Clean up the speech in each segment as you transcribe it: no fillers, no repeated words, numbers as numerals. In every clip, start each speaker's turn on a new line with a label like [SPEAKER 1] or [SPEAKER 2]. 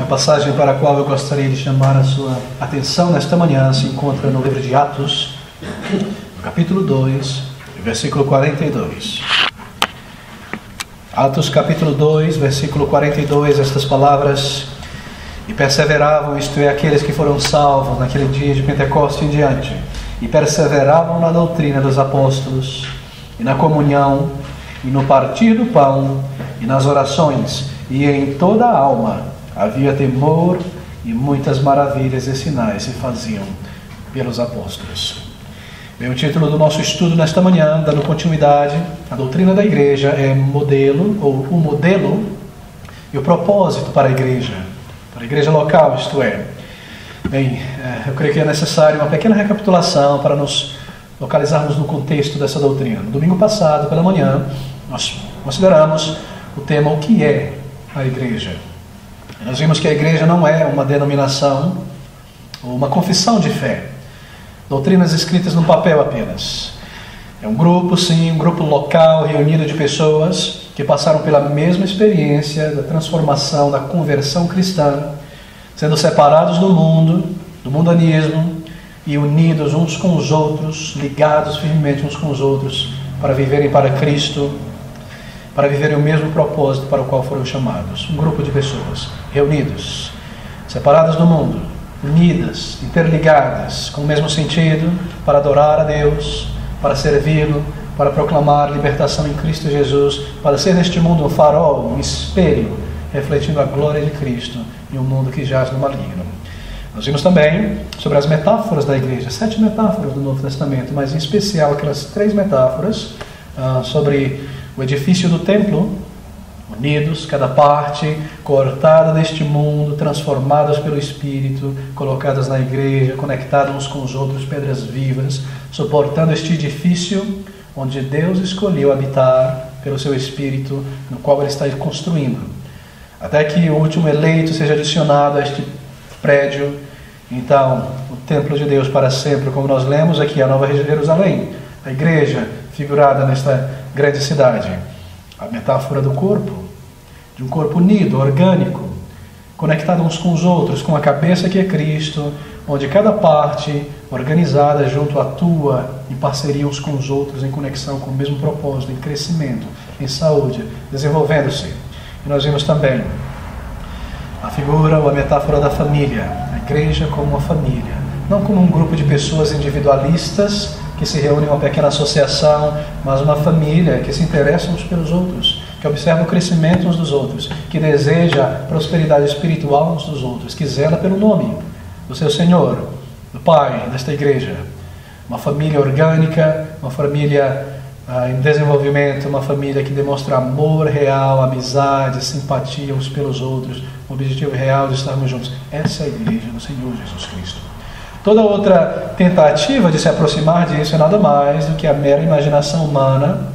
[SPEAKER 1] A passagem para a qual eu gostaria de chamar a sua atenção nesta manhã se encontra no livro de Atos, no capítulo 2, versículo 42. Atos capítulo 2, versículo 42, estas palavras: e perseveravam, isto é, aqueles que foram salvos naquele dia de Pentecostes em diante, e perseveravam na doutrina dos apóstolos, e na comunhão, e no partir do pão, e nas orações, e em toda a alma havia temor, e muitas maravilhas e sinais se faziam pelos apóstolos. Bem, o título do nosso estudo nesta manhã, dando continuidade, a doutrina da igreja é modelo, ou o modelo, e o propósito para a igreja local, isto é. Bem, eu creio que é necessário uma pequena recapitulação para nos localizarmos no contexto dessa doutrina. No domingo passado, pela manhã, nós consideramos o tema o que é a igreja. Nós vimos que a igreja não é uma denominação ou uma confissão de fé, doutrinas escritas no papel apenas. É um grupo, sim, um grupo local reunido de pessoas que passaram pela mesma experiência da transformação, da conversão cristã, sendo separados do mundanismo, e unidos uns com os outros, ligados firmemente uns com os outros, para viverem para Cristo, para viverem o mesmo propósito para o qual foram chamados. Um grupo de pessoas reunidos, separadas do mundo, unidas, interligadas, com o mesmo sentido, para adorar a Deus, para servi-lo, para proclamar libertação em Cristo Jesus, para ser neste mundo um farol, um espelho, refletindo a glória de Cristo em um mundo que jaz no maligno. Nós vimos também sobre as metáforas da igreja, 7 metáforas do Novo Testamento, mas em especial aquelas 3 metáforas sobre o edifício do templo, unidos, cada parte cortada deste mundo, transformadas pelo Espírito, colocadas na igreja, conectadas uns com os outros, pedras vivas, suportando este edifício onde Deus escolheu habitar pelo seu Espírito, no qual Ele está construindo, até que o último eleito seja adicionado a este prédio. Então, o templo de Deus para sempre, como nós lemos aqui, a Nova Jerusalém, a igreja figurada nesta grande cidade. A metáfora do corpo, de um corpo unido, orgânico, conectado uns com os outros, com a cabeça que é Cristo, onde cada parte organizada junto atua em parceria uns com os outros, em conexão com o mesmo propósito, em crescimento, em saúde, desenvolvendo-se. E nós vimos também a figura ou a metáfora da família, a igreja como uma família, não como um grupo de pessoas individualistas que se reúnem em uma pequena associação, mas uma família que se interessa uns pelos outros, que observa o crescimento uns dos outros, que deseja prosperidade espiritual uns dos outros, que zela pelo nome do seu Senhor, do Pai desta igreja. Uma família orgânica, uma família em desenvolvimento, uma família que demonstra amor real, amizade, simpatia uns pelos outros, o objetivo real de estarmos juntos. Essa é a igreja do Senhor Jesus Cristo. Toda outra tentativa de se aproximar disso é nada mais do que a mera imaginação humana,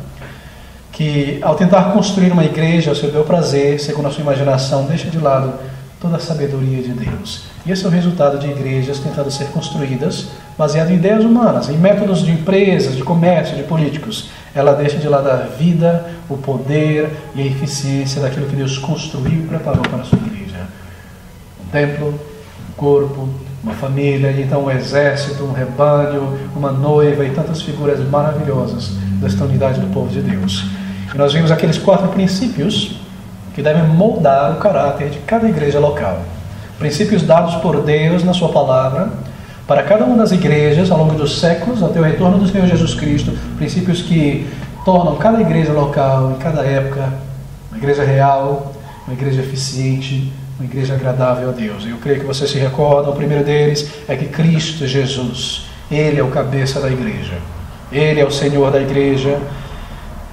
[SPEAKER 1] que ao tentar construir uma igreja ao seu bel prazer, segundo a sua imaginação, deixa de lado toda a sabedoria de Deus. E esse é o resultado de igrejas tentando ser construídas baseado em ideias humanas, em métodos de empresas, de comércio, de políticos. Ela deixa de lado a vida, o poder e a eficiência daquilo que Deus construiu e preparou para a sua igreja. Um templo, um corpo, uma família, e então um exército, um rebanho, uma noiva e tantas figuras maravilhosas desta unidade do povo de Deus. E nós vimos aqueles 4 princípios que devem moldar o caráter de cada igreja local. Princípios dados por Deus na sua palavra, para cada uma das igrejas ao longo dos séculos, até o retorno do Senhor Jesus Cristo, princípios que tornam cada igreja local, em cada época, uma igreja real, uma igreja eficiente, uma igreja agradável a Deus. Eu creio que vocês se recordam, o primeiro deles é que Cristo Jesus, Ele é o cabeça da igreja, Ele é o Senhor da igreja,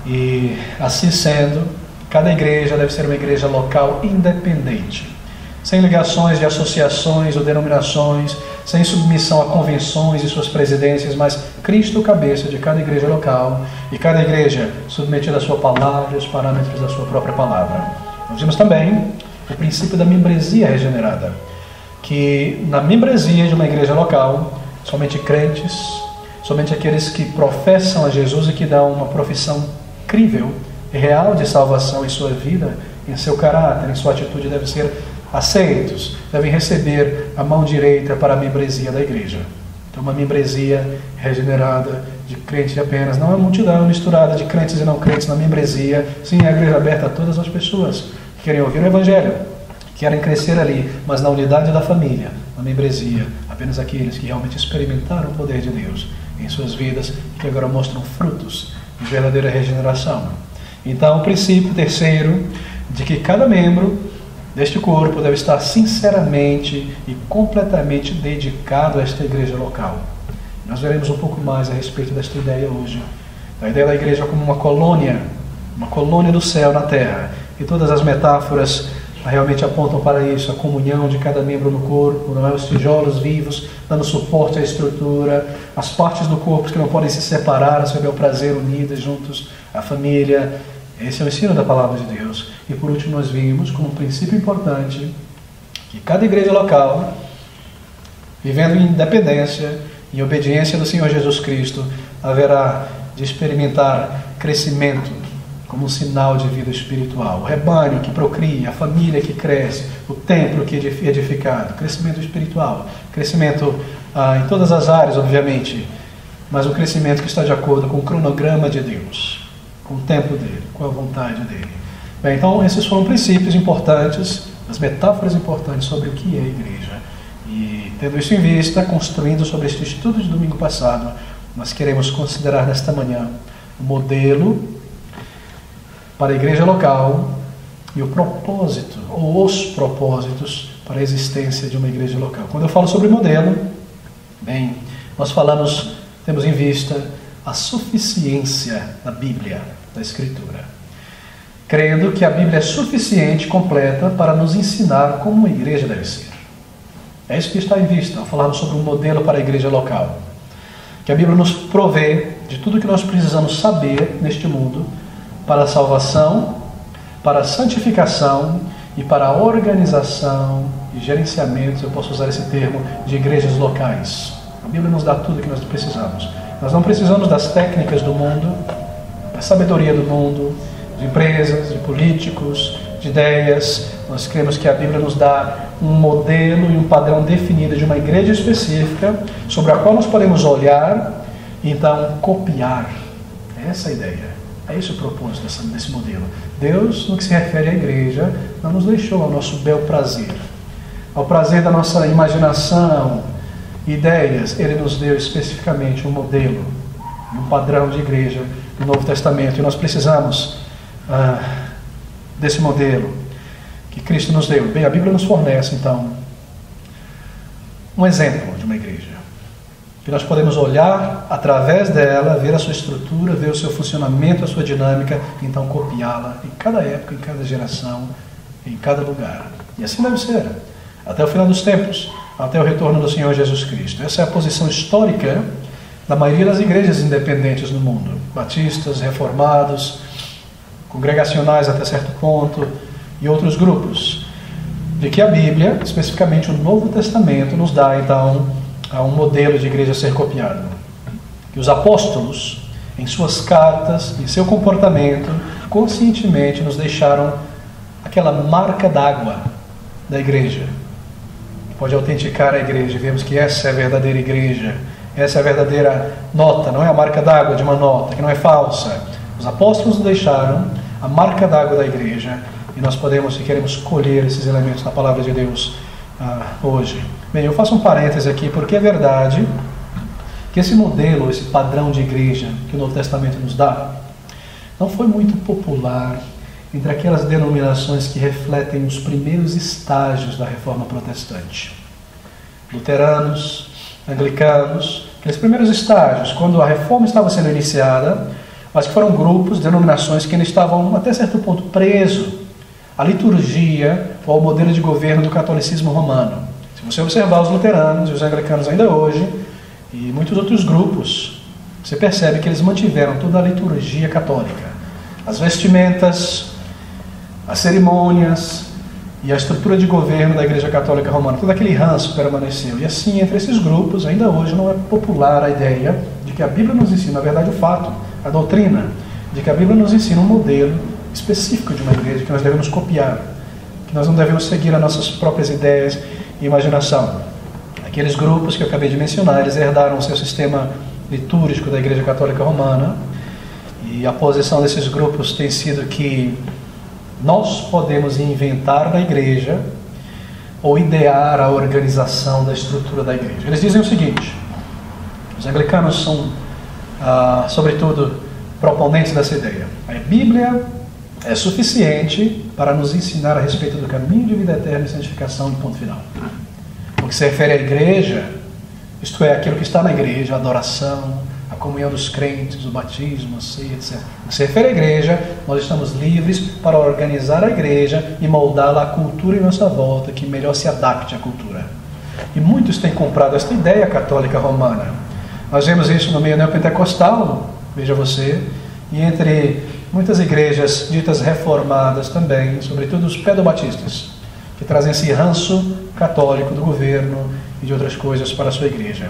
[SPEAKER 1] e assim sendo, cada igreja deve ser uma igreja local independente, sem ligações de associações ou denominações, sem submissão a convenções e suas presidências, mas Cristo, cabeça de cada igreja local, e cada igreja submetida à sua palavra e aos parâmetros da sua própria palavra. Nós vimos também o princípio da membresia regenerada, que na membresia de uma igreja local, somente crentes, somente aqueles que professam a Jesus e que dão uma profissão crível e real de salvação em sua vida, em seu caráter, em sua atitude, deve ser aceitos, devem receber a mão direita para a membresia da igreja. Então, uma membresia regenerada de crentes apenas, não é uma multidão misturada de crentes e não crentes na membresia. Sim, é a igreja aberta a todas as pessoas que querem ouvir o Evangelho, que querem crescer ali, mas na unidade da família, na membresia, apenas aqueles que realmente experimentaram o poder de Deus em suas vidas e que agora mostram frutos de verdadeira regeneração. Então, o princípio terceiro, de que cada membro deste corpo deve estar sinceramente e completamente dedicado a esta igreja local. Nós veremos um pouco mais a respeito desta ideia hoje. A ideia da igreja como uma colônia do céu na terra. E todas as metáforas realmente apontam para isso, a comunhão de cada membro no corpo, não é? Os tijolos vivos dando suporte à estrutura, as partes do corpo que não podem se separar, a seu bel prazer, unidas juntos, a família. Esse é o ensino da palavra de Deus. E por último nós vimos como um princípio importante que cada igreja local, vivendo em independência, em obediência do Senhor Jesus Cristo, haverá de experimentar crescimento como um sinal de vida espiritual. O rebanho que procria, a família que cresce, o templo que é edificado, crescimento espiritual, crescimento em todas as áreas, obviamente, mas um crescimento que está de acordo com o cronograma de Deus, com o tempo dele, com a vontade dele. Bem, então esses foram princípios importantes, as metáforas importantes sobre o que é a igreja. E tendo isso em vista, construindo sobre este estudo de domingo passado, nós queremos considerar nesta manhã o modelo para a igreja local e o propósito, ou os propósitos para a existência de uma igreja local. Quando eu falo sobre modelo, bem, nós temos em vista a suficiência da Bíblia, da Escritura, crendo que a Bíblia é suficiente, completa, para nos ensinar como uma igreja deve ser. É isso que está em vista ao falarmos sobre um modelo para a igreja local. Que a Bíblia nos provê de tudo que nós precisamos saber neste mundo para a salvação, para a santificação e para a organização e gerenciamento, eu posso usar esse termo, de igrejas locais. A Bíblia nos dá tudo o que nós precisamos. Nós não precisamos das técnicas do mundo, da sabedoria do mundo, de empresas, de políticos, de ideias. Nós cremos que a Bíblia nos dá um modelo e um padrão definido de uma igreja específica, sobre a qual nós podemos olhar e então copiar. Essa é a ideia. É esse o propósito desse modelo. Deus, no que se refere à igreja, não nos deixou ao nosso bel prazer, ao prazer da nossa imaginação, ideias. Ele nos deu especificamente um modelo, um padrão de igreja no Novo Testamento. E nós precisamos desse modelo que Cristo nos deu. Bem, a Bíblia nos fornece, então, um exemplo de uma igreja, que nós podemos olhar através dela, ver a sua estrutura, ver o seu funcionamento, a sua dinâmica, então copiá-la em cada época, em cada geração, em cada lugar. E assim deve ser, até o final dos tempos, até o retorno do Senhor Jesus Cristo. Essa é a posição histórica da maioria das igrejas independentes no mundo, batistas, reformados, congregacionais até certo ponto, e outros grupos, de que a Bíblia, especificamente o Novo Testamento, nos dá, então, um modelo de igreja a ser copiado. Que os apóstolos, em suas cartas, em seu comportamento, conscientemente nos deixaram aquela marca d'água da igreja, que pode autenticar a igreja. Vemos que essa é a verdadeira igreja, essa é a verdadeira nota, não é a marca d'água de uma nota, que não é falsa. Os apóstolos nos deixaram a marca d'água da igreja, e nós podemos e queremos colher esses elementos na palavra de Deus hoje. Bem, eu faço um parêntese aqui, porque é verdade que esse modelo, esse padrão de igreja que o Novo Testamento nos dá, não foi muito popular entre aquelas denominações que refletem os primeiros estágios da Reforma Protestante. Luteranos, anglicanos, aqueles primeiros estágios, quando a Reforma estava sendo iniciada, mas que foram grupos, denominações que ainda estavam, até certo ponto, presos à liturgia ou ao modelo de governo do catolicismo romano. Se você observar os luteranos e os anglicanos ainda hoje, e muitos outros grupos, você percebe que eles mantiveram toda a liturgia católica. As vestimentas, as cerimônias e a estrutura de governo da Igreja Católica Romana, todo aquele ranço permaneceu. E assim, entre esses grupos, ainda hoje não é popular a ideia de que a Bíblia nos ensina, na verdade, o fato, a doutrina, de que a Bíblia nos ensina um modelo específico de uma igreja que nós devemos copiar. que nós não devemos seguir as nossas próprias ideias e imaginação. Aqueles grupos que eu acabei de mencionar, eles herdaram o seu sistema litúrgico da Igreja Católica Romana, e a posição desses grupos tem sido que nós podemos inventar da igreja ou idear a organização da estrutura da igreja. Eles dizem o seguinte: os anglicanos são, sobretudo, proponentes dessa ideia. A Bíblia é suficiente para nos ensinar a respeito do caminho de vida eterna e santificação, ponto final. O que se refere à igreja, isto é, aquilo que está na igreja, a adoração, a comunhão dos crentes, o batismo, a ceia, etc. No que se refere à igreja, nós estamos livres para organizar a igreja e moldá-la à cultura em nossa volta, que melhor se adapte à cultura. E muitos têm comprado esta ideia católica romana. Nós vemos isso no meio neopentecostal, veja você, e entre muitas igrejas ditas reformadas também, sobretudo os pedobatistas, que trazem esse ranço católico do governo e de outras coisas para a sua igreja.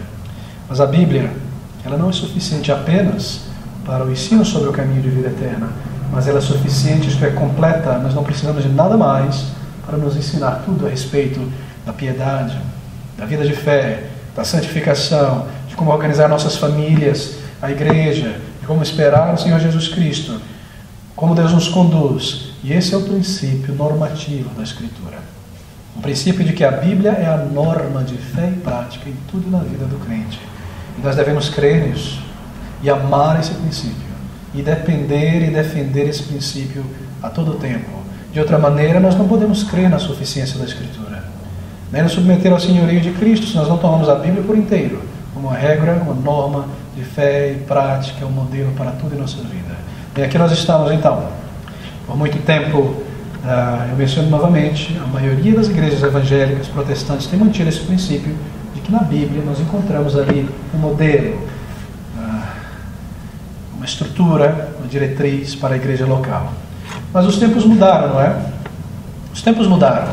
[SPEAKER 1] Mas a Bíblia, ela não é suficiente apenas para o ensino sobre o caminho de vida eterna, mas ela é suficiente, isto é, completa. Nós não precisamos de nada mais para nos ensinar tudo a respeito da piedade, da vida de fé, da santificação, de como organizar nossas famílias, a igreja, de como esperar o Senhor Jesus Cristo, como Deus nos conduz. E esse é o princípio normativo da Escritura. O princípio de que a Bíblia é a norma de fé e prática em tudo na vida do crente. E nós devemos crer nisso e amar esse princípio e depender e defender esse princípio a todo tempo. De outra maneira, nós não podemos crer na suficiência da Escritura, nem nos submeter ao senhorio de Cristo se nós não tomamos a Bíblia por inteiro, como uma regra, uma norma de fé e prática, um modelo para tudo em nossa vida. E aqui nós estamos, então. Por muito tempo, eu menciono novamente, a maioria das igrejas evangélicas protestantes tem mantido esse princípio de que na Bíblia nós encontramos ali um modelo, uma estrutura, uma diretriz para a igreja local. Mas os tempos mudaram, não é? Os tempos mudaram.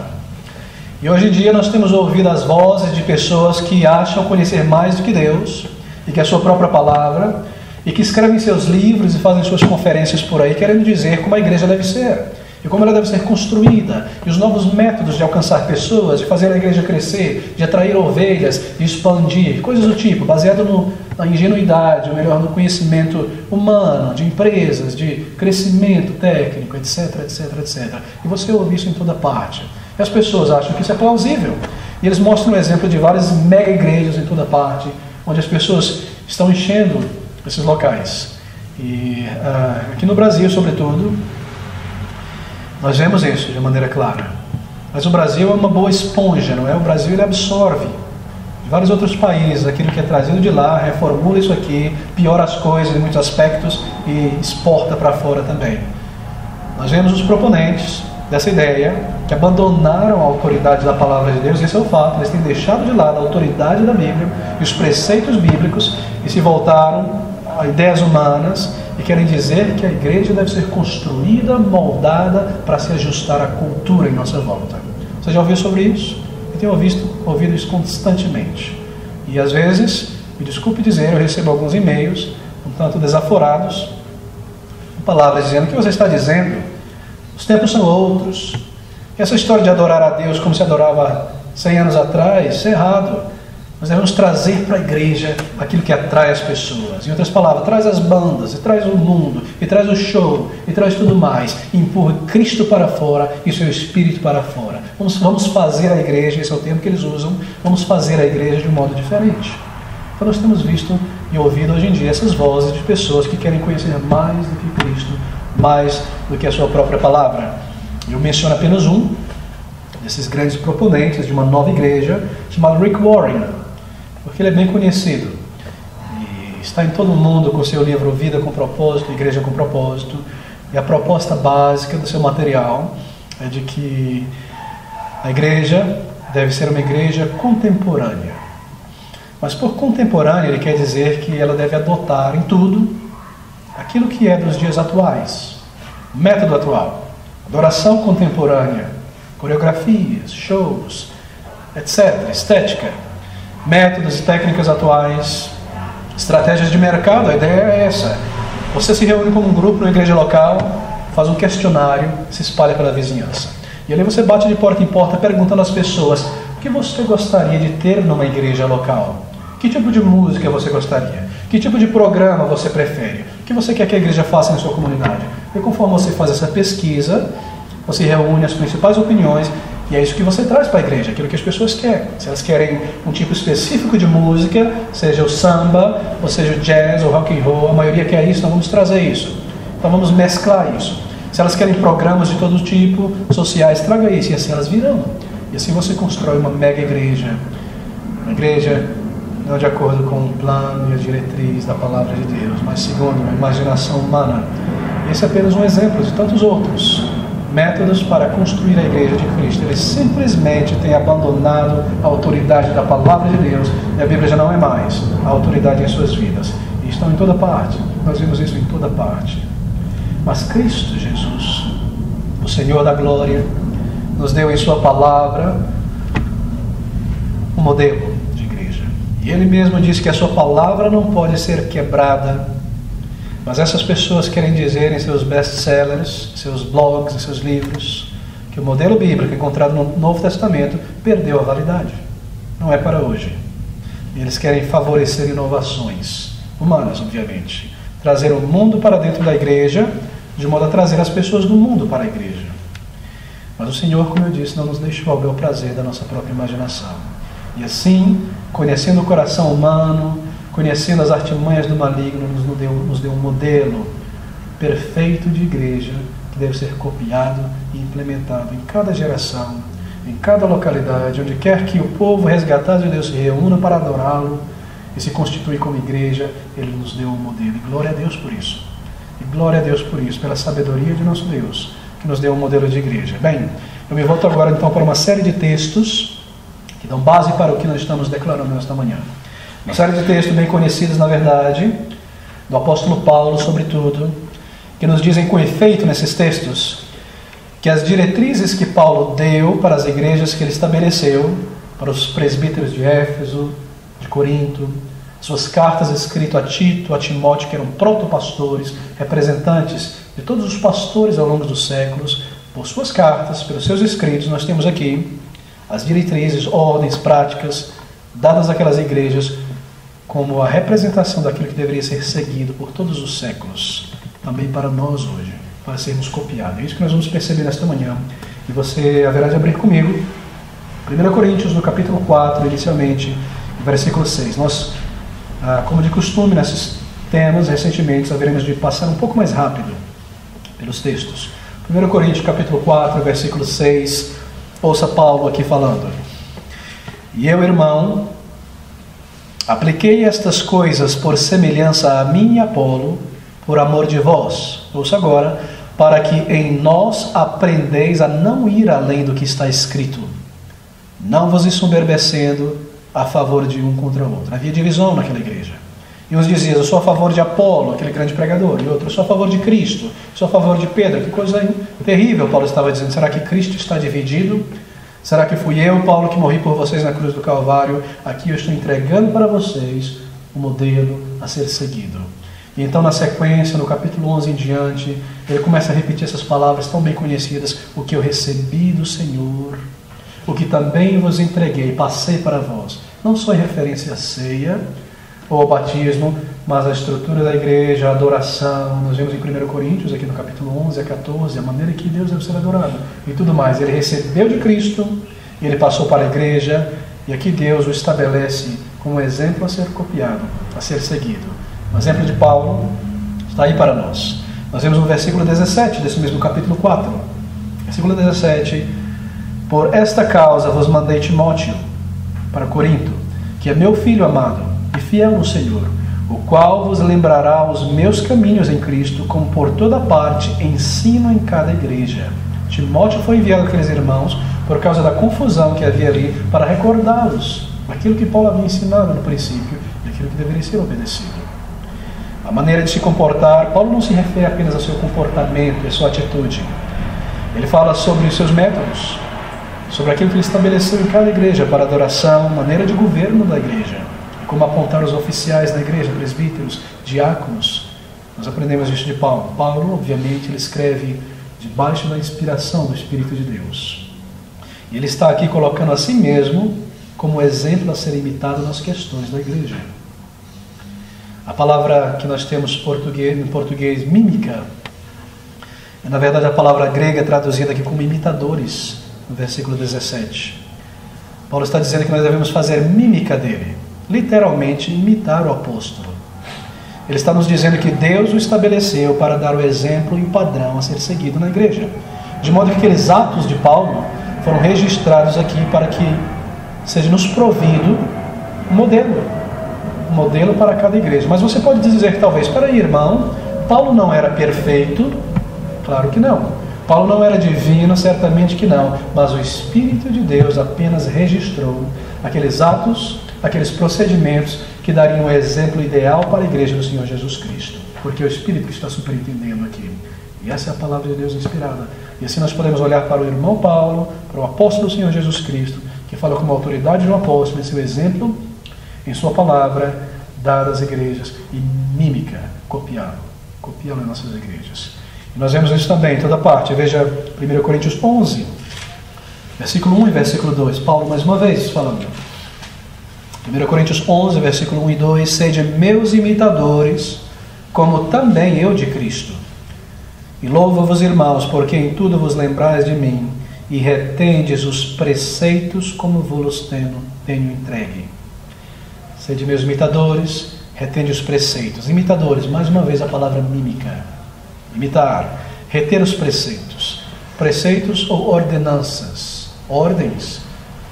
[SPEAKER 1] E hoje em dia nós temos ouvido as vozes de pessoas que acham conhecer mais do que Deus e que a sua própria palavra, e que escrevem seus livros e fazem suas conferências por aí, querendo dizer como a igreja deve ser, e como ela deve ser construída, e os novos métodos de alcançar pessoas, de fazer a igreja crescer, de atrair ovelhas, de expandir, coisas do tipo, baseado na ingenuidade, ou melhor, no conhecimento humano, de empresas, de crescimento técnico, etc, etc, etc. E você ouve isso em toda parte. E as pessoas acham que isso é plausível. E eles mostram o exemplo de várias mega igrejas em toda parte, onde as pessoas estão enchendo esses locais. E aqui no Brasil, sobretudo, nós vemos isso de maneira clara. Mas o Brasil é uma boa esponja, não é? O Brasil, ele absorve de vários outros países aquilo que é trazido de lá, reformula isso aqui, piora as coisas em muitos aspectos e exporta para fora também. Nós vemos os proponentes dessa ideia que abandonaram a autoridade da palavra de Deus, e esse é o fato, eles têm deixado de lado a autoridade da Bíblia e os preceitos bíblicos e se voltaram a ideias humanas e querem dizer que a igreja deve ser construída, moldada para se ajustar à cultura em nossa volta. Você já ouviu sobre isso? Eu tenho ouvido isso constantemente. E às vezes, me desculpe dizer, eu recebo alguns e-mails um tanto desaforados, com palavras dizendo: o que você está dizendo? Os tempos são outros. Essa história de adorar a Deus como se adorava 100 anos atrás, isso é errado. Nós devemos trazer para a igreja aquilo que atrai as pessoas. Em outras palavras, traz as bandas, e traz o mundo, e traz o show, e traz tudo mais. E empurra Cristo para fora e o seu Espírito para fora. Vamos fazer a igreja, esse é o termo que eles usam, vamos fazer a igreja de um modo diferente. Então nós temos visto e ouvido hoje em dia essas vozes de pessoas que querem conhecer mais do que Cristo, mais do que a sua própria palavra. Eu menciono apenas um desses grandes proponentes de uma nova igreja, chamado Rick Warren, porque ele é bem conhecido e está em todo o mundo com seu livro Vida com Propósito, Igreja com Propósito. E a proposta básica do seu material é de que a igreja deve ser uma igreja contemporânea. Mas por contemporânea ele quer dizer que ela deve adotar em tudo aquilo que é dos dias atuais, método atual, adoração contemporânea, coreografias, shows, etc., estética, métodos e técnicas atuais, estratégias de mercado. A ideia é essa. Você se reúne como um grupo na igreja local, faz um questionário, se espalha pela vizinhança. E ali você bate de porta em porta perguntando às pessoas: o que você gostaria de ter numa igreja local? Que tipo de música você gostaria? Que tipo de programa você prefere? O que você quer que a igreja faça na sua comunidade? E conforme você faz essa pesquisa, você reúne as principais opiniões e é isso que você traz para a igreja, aquilo que as pessoas querem. Se elas querem um tipo específico de música, seja o samba, ou seja o jazz, ou rock and roll, a maioria quer isso, então vamos trazer isso. Então vamos mesclar isso. Se elas querem programas de todo tipo, sociais, traga isso, e assim elas virão. E assim você constrói uma mega igreja. Uma igreja não de acordo com o plano e a diretriz da palavra de Deus, mas segundo a imaginação humana. Esse é apenas um exemplo de tantos outros métodos para construir a igreja de Cristo. Eles simplesmente têm abandonado a autoridade da palavra de Deus e a Bíblia já não é mais a autoridade em suas vidas. E estão em toda parte. Nós vemos isso em toda parte. Mas Cristo Jesus, o Senhor da glória, nos deu em sua palavra um modelo de igreja. E Ele mesmo disse que a sua palavra não pode ser quebrada. Mas essas pessoas querem dizer em seus best-sellers, seus blogs, em seus livros, que o modelo bíblico encontrado no Novo Testamento perdeu a validade. Não é para hoje. E eles querem favorecer inovações humanas, obviamente. Trazer o mundo para dentro da igreja, de modo a trazer as pessoas do mundo para a igreja. Mas o Senhor, como eu disse, não nos deixou ao bel prazer da nossa própria imaginação. E assim, conhecendo o coração humano, conhecendo as artimanhas do maligno, nos deu um modelo perfeito de igreja que deve ser copiado e implementado em cada geração, em cada localidade, onde quer que o povo resgatado de Deus se reúna para adorá-lo e se constitui como igreja. Ele nos deu um modelo. E glória a Deus por isso. E glória a Deus por isso, pela sabedoria de nosso Deus, que nos deu um modelo de igreja. Bem, eu me volto agora então para uma série de textos que dão base para o que nós estamos declarando nesta manhã. Uma série de textos bem conhecidos, na verdade, do apóstolo Paulo, sobretudo, que nos dizem com efeito nesses textos que as diretrizes que Paulo deu para as igrejas que ele estabeleceu, para os presbíteros de Éfeso, de Corinto, suas cartas escritas a Tito, a Timóteo, que eram protopastores, representantes de todos os pastores ao longo dos séculos, por suas cartas, pelos seus escritos, nós temos aqui as diretrizes, ordens, práticas, dadas àquelas igrejas, como a representação daquilo que deveria ser seguido por todos os séculos, também para nós hoje, para sermos copiados. É isso que nós vamos perceber nesta manhã. E você haverá de abrir comigo 1 Coríntios, no capítulo 4, inicialmente, versículo 6. Nós, como de costume, nesses temas, recentemente, haveremos de passar um pouco mais rápido pelos textos. 1 Coríntios, capítulo 4, versículo 6, ouça Paulo aqui falando. E eu, irmão, apliquei estas coisas por semelhança a mim e Apolo, por amor de vós. Ouça agora, para que em nós aprendeis a não ir além do que está escrito, não vos ensoberbecendo a favor de um contra o outro. Havia divisão naquela igreja. E uns diziam: eu sou a favor de Apolo, aquele grande pregador, e outro: eu sou a favor de Cristo, sou a favor de Pedro. Que coisa terrível, Paulo estava dizendo. Será que Cristo está dividido? Será que fui eu, Paulo, que morri por vocês na cruz do Calvário? Aqui eu estou entregando para vocês o modelo a ser seguido. E então, na sequência, no capítulo 11 em diante, ele começa a repetir essas palavras tão bem conhecidas: o que eu recebi do Senhor, o que também vos entreguei, passei para vós. Não só em referência à ceia ou ao batismo, mas a estrutura da igreja, a adoração. Nós vemos em 1 Coríntios, aqui no capítulo 11 a 14, a maneira que Deus deve ser adorado e tudo mais. Ele recebeu de Cristo, ele passou para a igreja, e aqui Deus o estabelece como exemplo a ser copiado, a ser seguido. O exemplo de Paulo está aí para nós. Nós vemos no versículo 17 desse mesmo capítulo 4. Versículo 17: por esta causa vos mandei Timóteo para Corinto, que é meu filho amado e fiel no Senhor, o qual vos lembrará os meus caminhos em Cristo, como por toda parte ensino em cada igreja. Timóteo foi enviado àqueles irmãos por causa da confusão que havia ali, para recordá-los aquilo que Paulo havia ensinado no princípio e aquilo que deveria ser obedecido. A maneira de se comportar, Paulo não se refere apenas ao seu comportamento e sua atitude. Ele fala sobre os seus métodos, sobre aquilo que ele estabeleceu em cada igreja para adoração, maneira de governo da igreja, como apontar os oficiais da igreja, presbíteros, diáconos. Nós aprendemos isso de Paulo. Paulo, obviamente, ele escreve debaixo da inspiração do Espírito de Deus. E ele está aqui colocando a si mesmo como exemplo a ser imitado nas questões da igreja. A palavra que nós temos em português, mímica, é na verdade a palavra grega traduzida aqui como imitadores, no versículo 17. Paulo está dizendo que nós devemos fazer mímica dele, literalmente imitar o apóstolo. Ele está nos dizendo que Deus o estabeleceu para dar o exemplo e o padrão a ser seguido na igreja. De modo que aqueles atos de Paulo foram registrados aqui para que seja nos provido um modelo para cada igreja. Mas você pode dizer que talvez, espera aí, irmão, Paulo não era perfeito? Claro que não. Paulo não era divino? Certamente que não. Mas o Espírito de Deus apenas registrou aqueles atos, aqueles procedimentos que dariam um exemplo ideal para a igreja do Senhor Jesus Cristo. Porque é o Espírito que está superintendendo aqui. E essa é a palavra de Deus inspirada. E assim nós podemos olhar para o irmão Paulo, para o apóstolo do Senhor Jesus Cristo, que fala como autoridade de um apóstolo, em seu exemplo, em sua palavra, dada às igrejas, e mímica, copiá-lo em nossas igrejas. E nós vemos isso também em toda parte. Veja 1 Coríntios 11, versículo 1 e versículo 2. Paulo mais uma vez falando. 1 Coríntios 11, versículo 1 e 2. Sede meus imitadores, como também eu de Cristo. E louvo-vos, irmãos, porque em tudo vos lembrais de mim, e retendes os preceitos como vos tenho entregue. Sede meus imitadores, retende os preceitos. Imitadores, mais uma vez a palavra mímica. Imitar, reter os preceitos. Preceitos ou ordenanças, ordens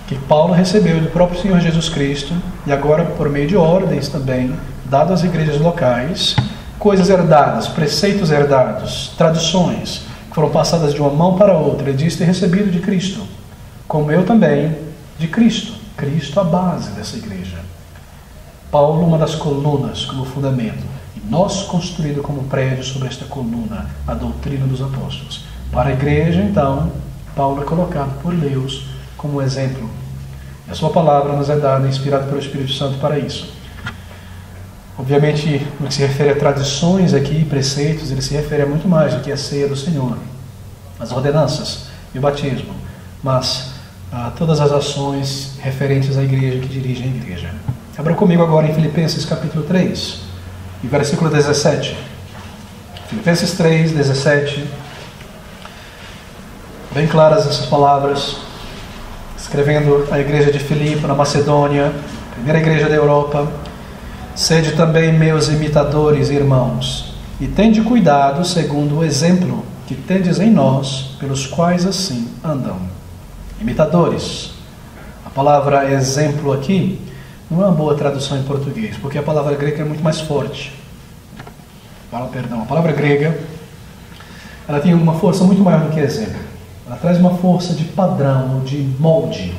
[SPEAKER 1] que Paulo recebeu do próprio Senhor Jesus Cristo, e agora por meio de ordens também, dadas às igrejas locais, coisas herdadas, preceitos herdados, traduções que foram passadas de uma mão para outra. Ele diz ter recebido de Cristo, como eu também de Cristo. Cristo a base dessa igreja. Paulo, uma das colunas como fundamento, e nós construído como prédio sobre esta coluna, a doutrina dos apóstolos. Para a igreja, então, Paulo é colocado por Deus como exemplo. E a sua palavra nos é dada, inspirada pelo Espírito Santo para isso. Obviamente, no que se refere a tradições aqui, preceitos, ele se refere a muito mais do que a ceia do Senhor, as ordenanças e o batismo, mas a todas as ações referentes à igreja que dirigem a igreja. Abra comigo agora em Filipenses capítulo 3, e versículo 17. Filipenses 3, 17. Bem claras essas palavras, escrevendo à igreja de Filipe, na Macedônia, primeira igreja da Europa. Sede também meus imitadores, irmãos, e tende cuidado segundo o exemplo que tendes em nós, pelos quais assim andam. Imitadores. A palavra exemplo aqui não é uma boa tradução em português, porque a palavra grega é muito mais forte. A palavra grega, ela tem uma força muito maior do que exemplo. Ela traz uma força de padrão, de molde.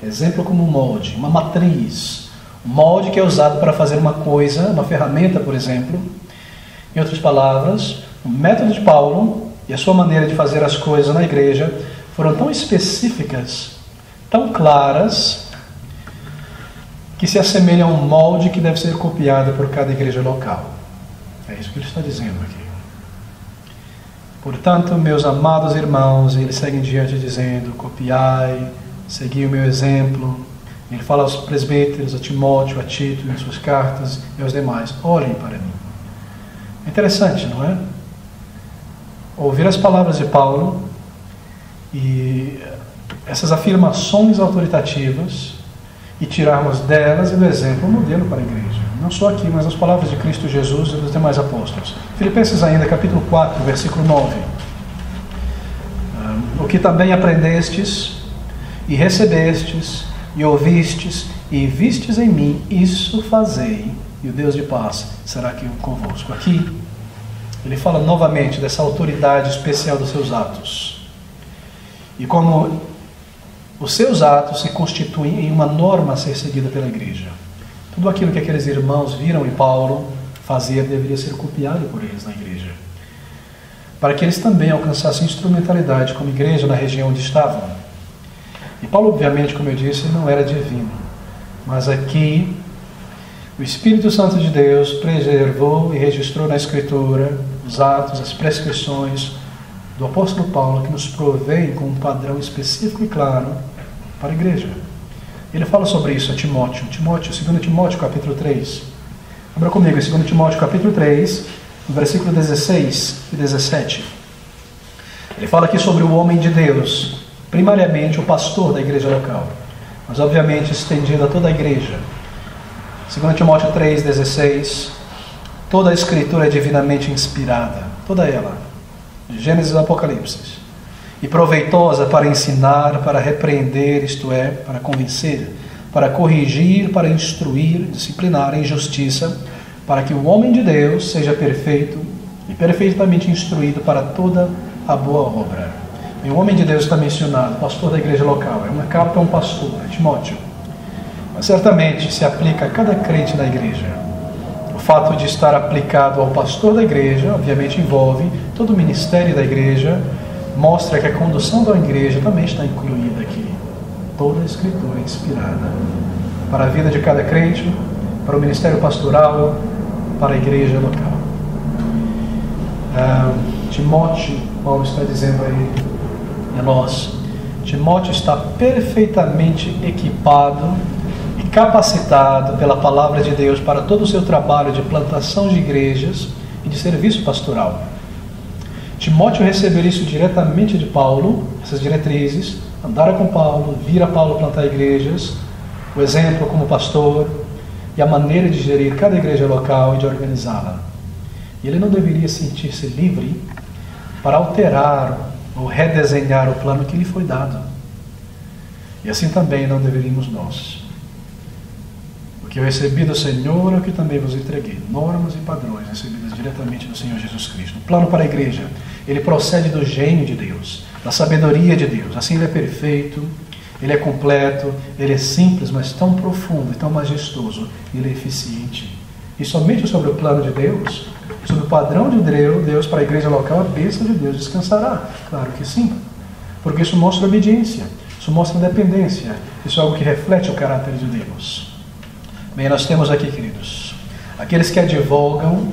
[SPEAKER 1] Exemplo como molde, uma matriz. Um molde que é usado para fazer uma coisa, uma ferramenta, por exemplo. Em outras palavras, o método de Paulo e a sua maneira de fazer as coisas na igreja foram tão específicas, tão claras, que se assemelham a um molde que deve ser copiado por cada igreja local. É isso que ele está dizendo aqui. Portanto, meus amados irmãos, ele segue em diante dizendo, copiai, segui o meu exemplo. Ele fala aos presbíteros, a Timóteo, a Tito, em suas cartas e aos demais, olhem para mim. É interessante, não é? Ouvir as palavras de Paulo e essas afirmações autoritativas e tirarmos delas e do exemplo um modelo para a igreja. Não só aqui, mas as palavras de Cristo Jesus e dos demais apóstolos. Filipenses ainda, capítulo 4, versículo 9. O que também aprendestes e recebestes e ouvistes e vistes em mim, isso fazei, e o Deus de paz será aqui convosco. Aqui, ele fala novamente dessa autoridade especial dos seus atos. E como os seus atos se constituem em uma norma a ser seguida pela igreja. Tudo aquilo que aqueles irmãos viram em Paulo fazer deveria ser copiado por eles na igreja, para que eles também alcançassem instrumentalidade como igreja na região onde estavam. E Paulo, obviamente, como eu disse, não era divino, mas aqui o Espírito Santo de Deus preservou e registrou na Escritura os atos, as prescrições, do apóstolo Paulo que nos provém com um padrão específico e claro para a igreja. Ele fala sobre isso a Timóteo. 2 Timóteo capítulo 3. Abra comigo em 2 Timóteo capítulo 3, no versículo 16 e 17. Ele fala aqui sobre o homem de Deus, primariamente o pastor da igreja local, mas obviamente estendido a toda a igreja. 2 Timóteo 3, 16. Toda a escritura é divinamente inspirada, toda ela, de Gênesis a Apocalipse, e proveitosa para ensinar, para repreender, isto é, para convencer, para corrigir, para instruir, disciplinar em justiça, para que o homem de Deus seja perfeito e perfeitamente instruído para toda a boa obra. E o homem de Deus está mencionado, pastor da igreja local, é uma carta a um pastor, a Timóteo. Mas certamente se aplica a cada crente da igreja. O fato de estar aplicado ao pastor da igreja, obviamente envolve todo o ministério da igreja, mostra que a condução da igreja também está incluída aqui. Toda a escritura é inspirada para a vida de cada crente, para o ministério pastoral, para a igreja local. Timóteo, Paulo está dizendo aí a nós, Timóteo está perfeitamente equipado e capacitado pela palavra de Deus para todo o seu trabalho de plantação de igrejas e de serviço pastoral. Timóteo recebeu isso diretamente de Paulo, essas diretrizes, andar com Paulo, vir a Paulo plantar igrejas, o exemplo como pastor e a maneira de gerir cada igreja local e de organizá-la. E ele não deveria sentir-se livre para alterar ou redesenhar o plano que lhe foi dado. E assim também não deveríamos nós. O que eu recebi do Senhor é o que também vos entreguei. Normas e padrões recebidas diretamente do Senhor Jesus Cristo. O plano para a igreja, ele procede do gênio de Deus, da sabedoria de Deus. Assim ele é perfeito, ele é completo, ele é simples, mas tão profundo e tão majestoso. Ele é eficiente. E somente sobre o plano de Deus, sobre o padrão de Deus para a igreja local, a bênção de Deus descansará. Claro que sim, porque isso mostra obediência, isso mostra dependência, isso é algo que reflete o caráter de Deus. Bem, nós temos aqui, queridos, aqueles que advogam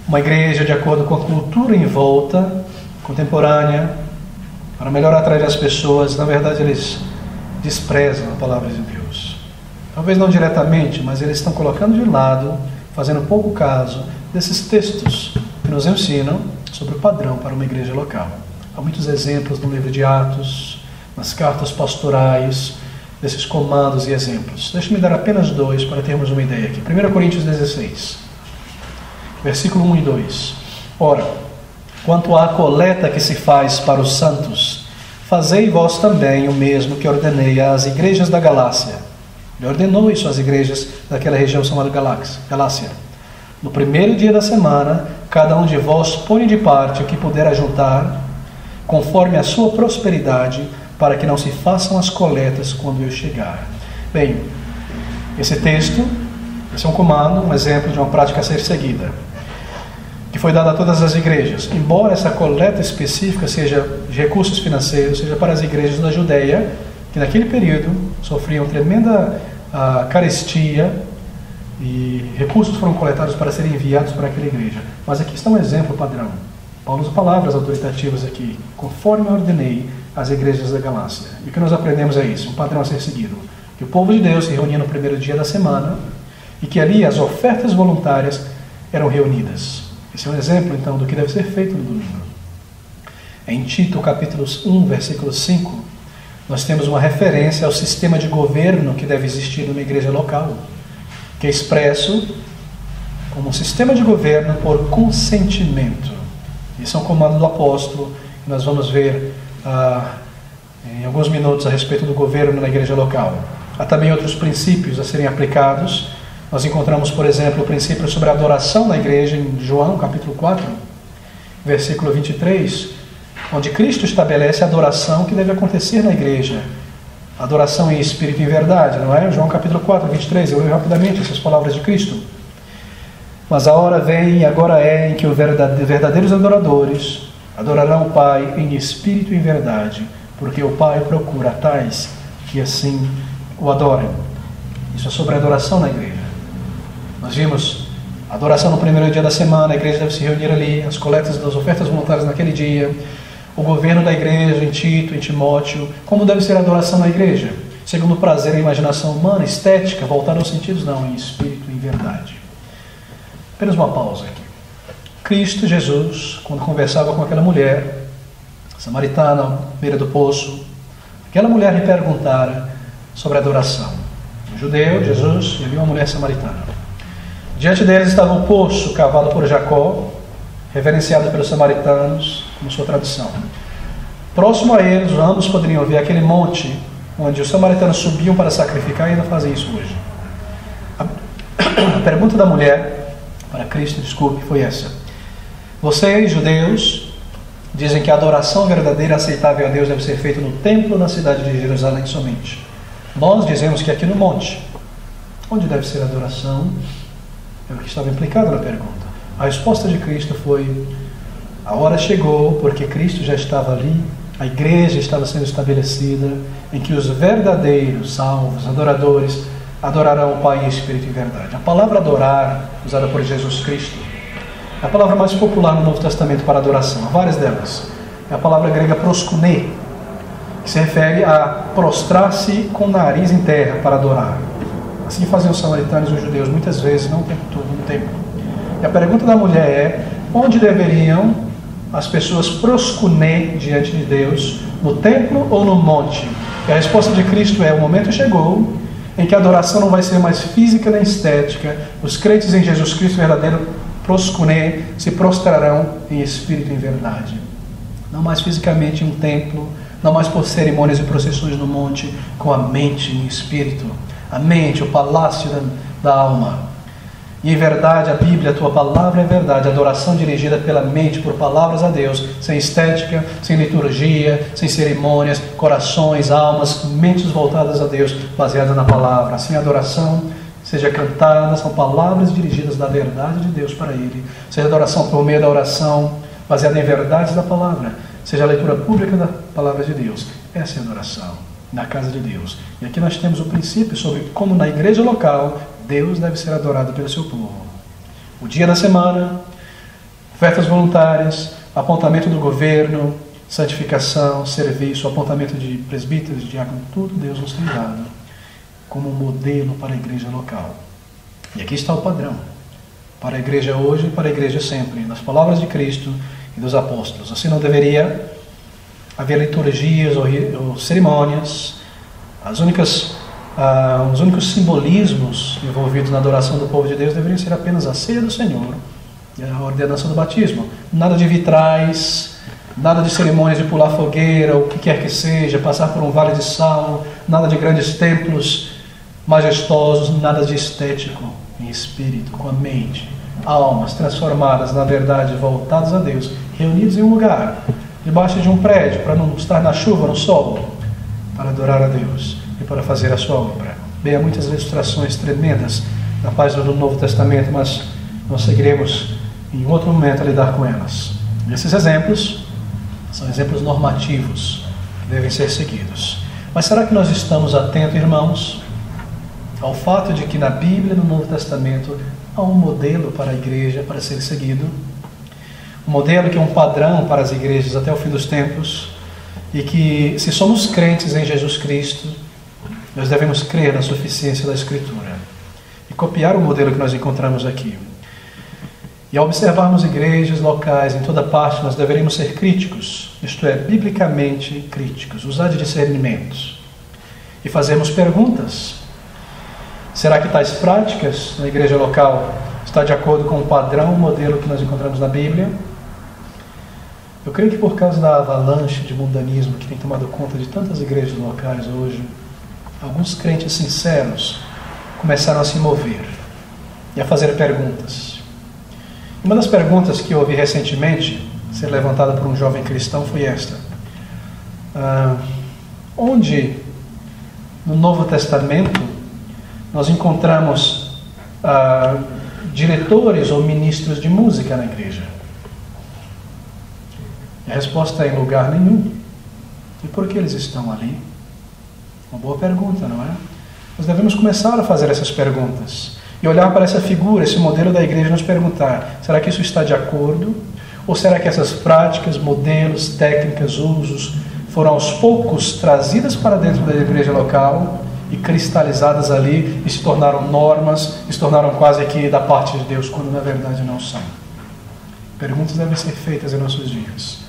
[SPEAKER 1] uma igreja de acordo com a cultura em volta, contemporânea, para melhor atrair as pessoas. Na verdade, eles desprezam a palavra de Deus. Talvez não diretamente, mas eles estão colocando de lado, fazendo pouco caso desses textos que nos ensinam sobre o padrão para uma igreja local. Há muitos exemplos no livro de Atos, nas cartas pastorais, desses comandos e exemplos. Deixe-me dar apenas dois para termos uma ideia aqui. 1 Coríntios 16, versículo 1 e 2. Ora, quanto à coleta que se faz para os santos, fazei vós também o mesmo que ordenei às igrejas da Galácia. Ele ordenou isso às igrejas daquela região chamada Galácia. No primeiro dia da semana, cada um de vós põe de parte o que puder ajuntar, conforme a sua prosperidade, para que não se façam as coletas quando eu chegar. Bem, esse texto, esse é um comando, um exemplo de uma prática a ser seguida, que foi dada a todas as igrejas. Embora essa coleta específica seja de recursos financeiros, seja para as igrejas da Judeia, que naquele período sofriam tremenda carestia, e recursos foram coletados para serem enviados para aquela igreja. Mas aqui está um exemplo padrão. Paulo usa palavras autoritativas aqui, conforme eu ordenei às igrejas da Galácia. E o que nós aprendemos é isso, um padrão a ser seguido. Que o povo de Deus se reunia no primeiro dia da semana e que ali as ofertas voluntárias eram reunidas. Esse é um exemplo, então, do que deve ser feito no domingo. Em Tito, capítulo 1, versículo 5, nós temos uma referência ao sistema de governo que deve existir numa igreja local, que é expresso como um sistema de governo por consentimento. Isso é um comando do apóstolo, que nós vamos ver em alguns minutos a respeito do governo na igreja local. Há também outros princípios a serem aplicados. Nós encontramos, por exemplo, o princípio sobre a adoração na igreja em João, capítulo 4, versículo 23, onde Cristo estabelece a adoração que deve acontecer na igreja. Adoração em espírito e em verdade, não é? João capítulo 4, 23, eu leio rapidamente essas palavras de Cristo. Mas a hora vem e agora é em que os verdadeiros adoradores adorarão o Pai em espírito e em verdade, porque o Pai procura tais que assim o adorem. Isso é sobre a adoração na igreja. Nós vimos Adoração no primeiro dia da semana, a igreja deve se reunir ali, as coletas das ofertas voluntárias naquele dia, o governo da igreja em Tito, em Timóteo, como deve ser a adoração na igreja, segundo o prazer e a imaginação humana, estética, voltada aos sentidos, não, em espírito e em verdade. Apenas uma pausa aqui. Cristo Jesus, quando conversava com aquela mulher samaritana à beira do poço, aquela mulher lhe perguntara sobre a adoração. Um judeu, Jesus, e ali uma mulher samaritana. Diante deles estava um poço cavado por Jacó, reverenciado pelos samaritanos, como sua tradição. Próximo a eles, ambos poderiam ver aquele monte onde os samaritanos subiam para sacrificar e ainda fazem isso hoje. A pergunta da mulher para Cristo, desculpe, foi essa. Vocês, judeus, dizem que a adoração verdadeira e aceitável a Deus deve ser feita no templo na cidade de Jerusalém somente. Nós dizemos que aqui no monte. Onde deve ser a adoração? É o que estava implicado na pergunta. A resposta de Cristo foi: a hora chegou, porque Cristo já estava ali, a igreja estava sendo estabelecida, em que os verdadeiros salvos, adoradores, adorarão o Pai em espírito e verdade. A palavra adorar, usada por Jesus Cristo, é a palavra mais popular no Novo Testamento para adoração. Há várias delas. É a palavra grega proskune, que se refere a prostrar-se com o nariz em terra para adorar. Assim faziam os samaritanos e os judeus, muitas vezes, não o tempo todo, no templo. E a pergunta da mulher é: onde deveriam as pessoas proskune diante de Deus, no templo ou no monte? E a resposta de Cristo é: o momento chegou em que a adoração não vai ser mais física nem estética. Os crentes em Jesus Cristo verdadeiro proskune se prostrarão em espírito e em verdade. Não mais fisicamente em um templo, não mais por cerimônias e procissões no monte, com a mente em espírito. A mente, o palácio da alma. E em verdade, a Bíblia, a tua palavra é verdade. A adoração dirigida pela mente, por palavras a Deus, sem estética, sem liturgia, sem cerimônias, corações, almas, mentes voltadas a Deus, baseadas na palavra. Assim a adoração seja cantada, são palavras dirigidas da verdade de Deus para Ele. Seja adoração por meio da oração, baseada em verdades da palavra. Seja a leitura pública da palavra de Deus. Essa é a adoração na casa de Deus. E aqui nós temos o princípio sobre como na igreja local Deus deve ser adorado pelo seu povo. O dia da semana, ofertas voluntárias, apontamento do governo, santificação, serviço, apontamento de presbíteros, de diáconos, tudo Deus nos tem dado como modelo para a igreja local. E aqui está o padrão para a igreja hoje e para a igreja sempre, nas palavras de Cristo e dos apóstolos. Assim não deveria haver liturgias ou cerimônias. Os únicos simbolismos envolvidos na adoração do povo de Deus deveriam ser apenas a ceia do Senhor e a ordenação do batismo. Nada de vitrais, nada de cerimônias de pular fogueira, o que quer que seja, passar por um vale de sal, nada de grandes templos majestosos, nada de estético em espírito, com a mente. Almas transformadas na verdade, voltadas a Deus, reunidos em um lugar, debaixo de um prédio, para não estar na chuva, no sol, para adorar a Deus e para fazer a sua obra. Bem, há muitas ilustrações tremendas na página do Novo Testamento, mas nós seguiremos em outro momento a lidar com elas. Esses exemplos são exemplos normativos que devem ser seguidos. Mas será que nós estamos atentos, irmãos, ao fato de que na Bíblia, no Novo Testamento, há um modelo para a igreja para ser seguido? Um modelo que é um padrão para as igrejas até o fim dos tempos, e que, se somos crentes em Jesus Cristo, nós devemos crer na suficiência da Escritura e copiar o modelo que nós encontramos aqui. E ao observarmos igrejas locais em toda parte, nós deveríamos ser críticos, isto é, biblicamente críticos, usar de discernimento e fazermos perguntas. Será que tais práticas na igreja local está de acordo com o padrão, o modelo que nós encontramos na Bíblia? Eu creio que por causa da avalanche de mundanismo que tem tomado conta de tantas igrejas locais hoje, alguns crentes sinceros começaram a se mover e a fazer perguntas. Uma das perguntas que eu ouvi recentemente ser levantada por um jovem cristão foi esta: onde no Novo Testamento nós encontramos diretores ou ministros de música na igreja? A resposta é: em lugar nenhum. E por que eles estão ali? Uma boa pergunta, não é? Nós devemos começar a fazer essas perguntas. e olhar para essa figura, esse modelo da igreja e nos perguntar, será que isso está de acordo? Ou será que essas práticas, modelos, técnicas, usos foram aos poucos trazidas para dentro da igreja local e cristalizadas ali e se tornaram normas, e se tornaram quase que da parte de Deus, quando na verdade não são? Perguntas devem ser feitas em nossos dias,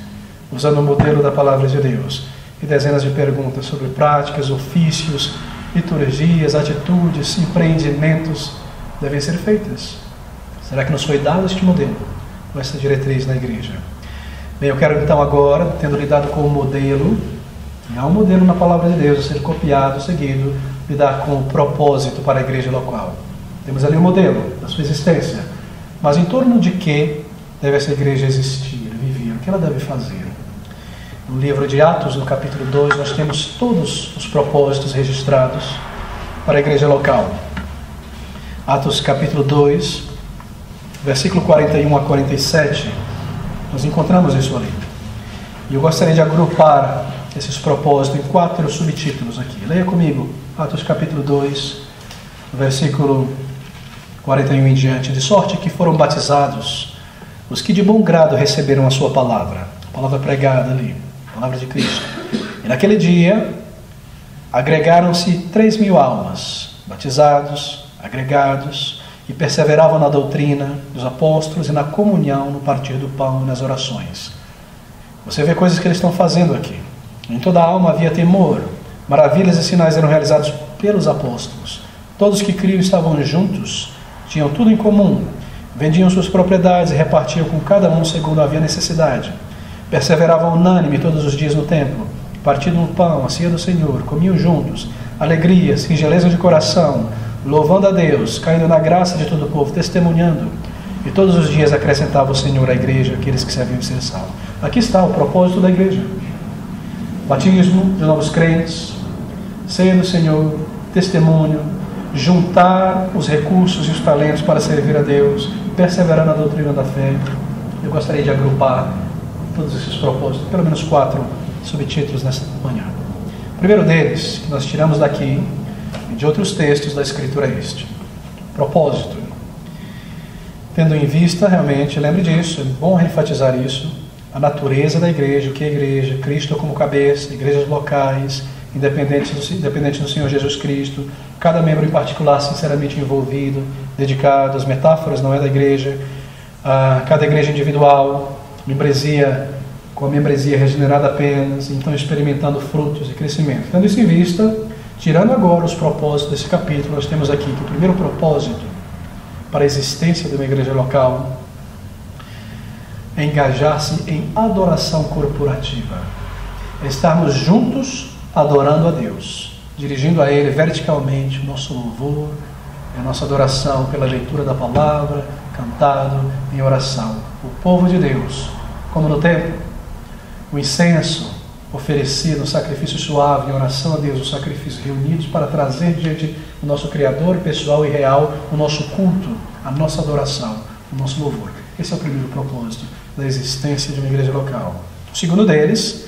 [SPEAKER 1] usando o modelo da palavra de Deus, e dezenas de perguntas sobre práticas, ofícios, liturgias, atitudes, empreendimentos devem ser feitas. Será que nos foi dado este modelo, ou esta diretriz na igreja? Bem, eu quero então agora, tendo lidado com o modelo, e há um modelo na palavra de Deus a ser copiado, seguido, lidar com o propósito para a igreja local. Temos ali o modelo da sua existência, mas em torno de que deve essa igreja existir, viver, o que ela deve fazer? No livro de Atos, no capítulo 2, nós temos todos os propósitos registrados para a igreja local. Atos capítulo 2, versículo 41 a 47, nós encontramos isso ali. E eu gostaria de agrupar esses propósitos em 4 subtítulos aqui. Leia comigo, Atos capítulo 2, versículo 41 em diante. De sorte que foram batizados os que de bom grado receberam a sua palavra, a palavra pregada ali, a palavra de Cristo. E naquele dia agregaram-se 3.000 almas, batizados, agregados, e perseveravam na doutrina dos apóstolos e na comunhão, no partir do pão e nas orações. Você vê coisas que eles estão fazendo aqui. Em toda a alma havia temor, maravilhas e sinais eram realizados pelos apóstolos. Todos que criam estavam juntos, tinham tudo em comum, vendiam suas propriedades e repartiam com cada um segundo havia necessidade. Perseveravam unânime todos os dias no templo, partindo o pão, a ceia do Senhor, comiam juntos, alegria, singeleza de coração, louvando a Deus, caindo na graça de todo o povo, testemunhando, e todos os dias acrescentava o Senhor à igreja aqueles que se haviam de ser salvos. Aqui está o propósito da igreja: batismo de novos crentes, ceia do Senhor, testemunho, juntar os recursos e os talentos para servir a Deus, perseverar na doutrina da fé. Eu gostaria de agrupar todos esses propósitos, pelo menos 4 subtítulos nesta manhã. O primeiro deles, que nós tiramos daqui e de outros textos da Escritura, é este: propósito. Tendo em vista, realmente, lembre disso, é bom enfatizar isso, a natureza da igreja, o que é a igreja, Cristo como cabeça, igrejas locais, independente do Senhor Jesus Cristo, cada membro em particular sinceramente envolvido, dedicado. As metáforas não é da igreja, cada igreja individual, membresia, com a membresia regenerada apenas, então experimentando frutos de crescimento. Tendo isso em vista, tirando agora os propósitos desse capítulo, nós temos aqui que o primeiro propósito para a existência de uma igreja local é engajar-se em adoração corporativa, é estarmos juntos adorando a Deus, dirigindo a Ele verticalmente o nosso louvor, a nossa adoração pela leitura da palavra, cantado em oração. O povo de Deus, como no templo, o incenso oferecido, um sacrifício suave em oração a Deus, os sacrifícios reunidos para trazer diante do nosso Criador pessoal e real o nosso culto, a nossa adoração, o nosso louvor. Esse é o primeiro propósito da existência de uma igreja local. O segundo deles,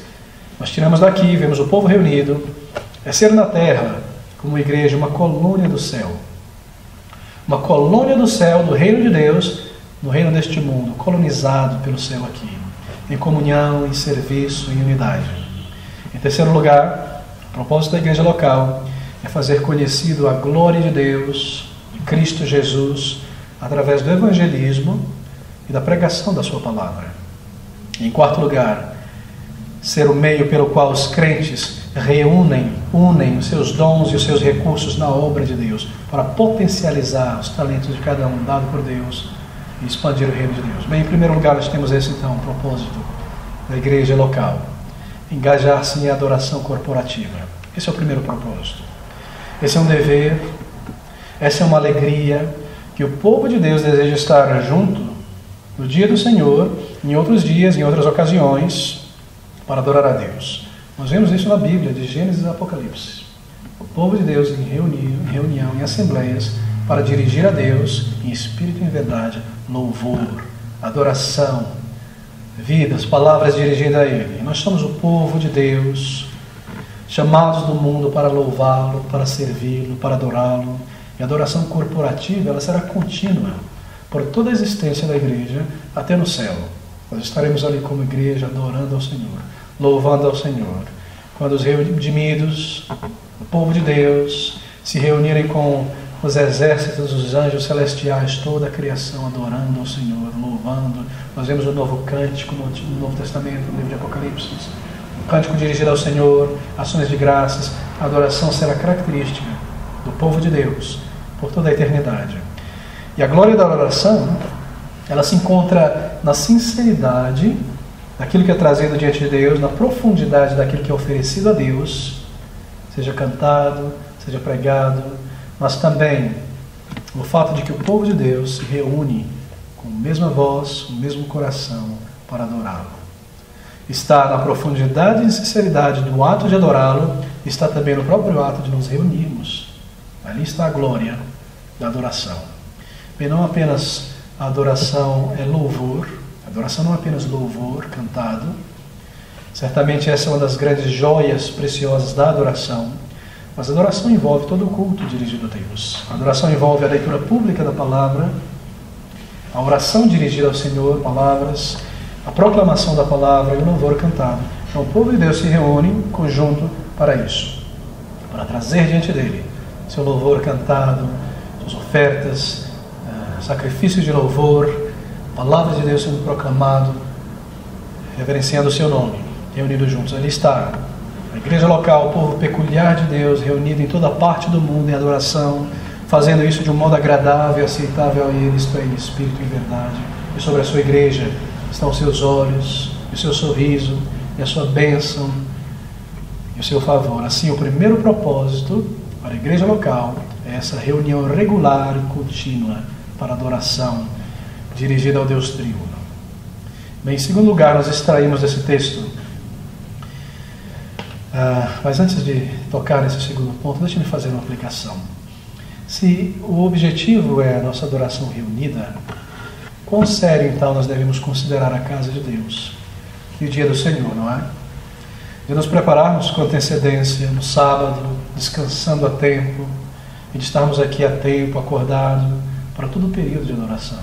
[SPEAKER 1] nós tiramos daqui, vemos o povo reunido, é ser na terra, como igreja, uma colônia do céu. Uma colônia do céu, do reino de Deus, no reino deste mundo, colonizado pelo céu aqui, em comunhão, em serviço, em unidade. Em terceiro lugar, o propósito da igreja local é fazer conhecido a glória de Deus, de Cristo Jesus, através do evangelismo e da pregação da sua palavra. Em quarto lugar, ser o meio pelo qual os crentes unem os seus dons e os seus recursos na obra de Deus, para potencializar os talentos de cada um dado por Deus e expandir o reino de Deus. Bem, em primeiro lugar, nós temos esse então, o propósito da igreja local: engajar-se em adoração corporativa. Esse é o primeiro propósito. Esse é um dever, essa é uma alegria que o povo de Deus deseja estar junto no dia do Senhor, em outros dias, em outras ocasiões, para adorar a Deus. Nós vemos isso na Bíblia, de Gênesis a Apocalipse. O povo de Deus em reunião, em assembleias, para dirigir a Deus em espírito e em verdade, louvor, adoração, vidas, palavras dirigidas a Ele. E nós somos o povo de Deus, chamados do mundo para louvá-lo, para servi-lo, para adorá-lo, E a adoração corporativa, ela será contínua por toda a existência da igreja até no céu. Nós estaremos ali como igreja adorando ao Senhor, louvando ao Senhor. Quando os redimidos, o povo de Deus, se reunirem com os exércitos dos anjos celestiais, toda a criação adorando ao Senhor, louvando. Nós vemos o novo cântico no Novo Testamento, no livro de Apocalipse. O cântico dirigido ao Senhor, ações de graças. A adoração será característica do povo de Deus por toda a eternidade. E a glória da adoração, ela se encontra na sinceridade daquilo que é trazido diante de Deus, na profundidade daquilo que é oferecido a Deus, seja cantado, seja pregado, mas também o fato de que o povo de Deus se reúne com a mesma voz, com o mesmo coração para adorá-lo. Está na profundidade e sinceridade do ato de adorá-lo, está também no próprio ato de nos reunirmos. Ali está a glória da adoração. Bem, não apenas a adoração é louvor, a adoração não é apenas louvor cantado, certamente essa é uma das grandes joias preciosas da adoração, mas a adoração envolve todo o culto dirigido a Deus. A adoração envolve a leitura pública da palavra, a oração dirigida ao Senhor, palavras, a proclamação da palavra e o louvor cantado. Então o povo de Deus se reúne em conjunto para isso, para trazer diante dele seu louvor cantado, suas ofertas, sacrifícios de louvor, palavras de Deus sendo proclamado, reverenciando o seu nome, reunidos juntos. Ali está a igreja local, o povo peculiar de Deus, reunido em toda parte do mundo em adoração, fazendo isso de um modo agradável e aceitável a Ele, isto é, em espírito e em verdade. E sobre a sua igreja estão os seus olhos, e o seu sorriso, e a sua bênção, e o seu favor. Assim, o primeiro propósito para a igreja local é essa reunião regular e contínua para adoração, dirigida ao Deus triuno. Bem, em segundo lugar, nós extraímos desse texto, mas antes de tocar nesse segundo ponto, deixe-me fazer uma aplicação. Se o objetivo é a nossa adoração reunida, quão sério então nós devemos considerar a casa de Deus e o dia do Senhor, não é? De nos prepararmos com antecedência no sábado, descansando a tempo, e de estarmos aqui a tempo, acordado, para todo o período de adoração.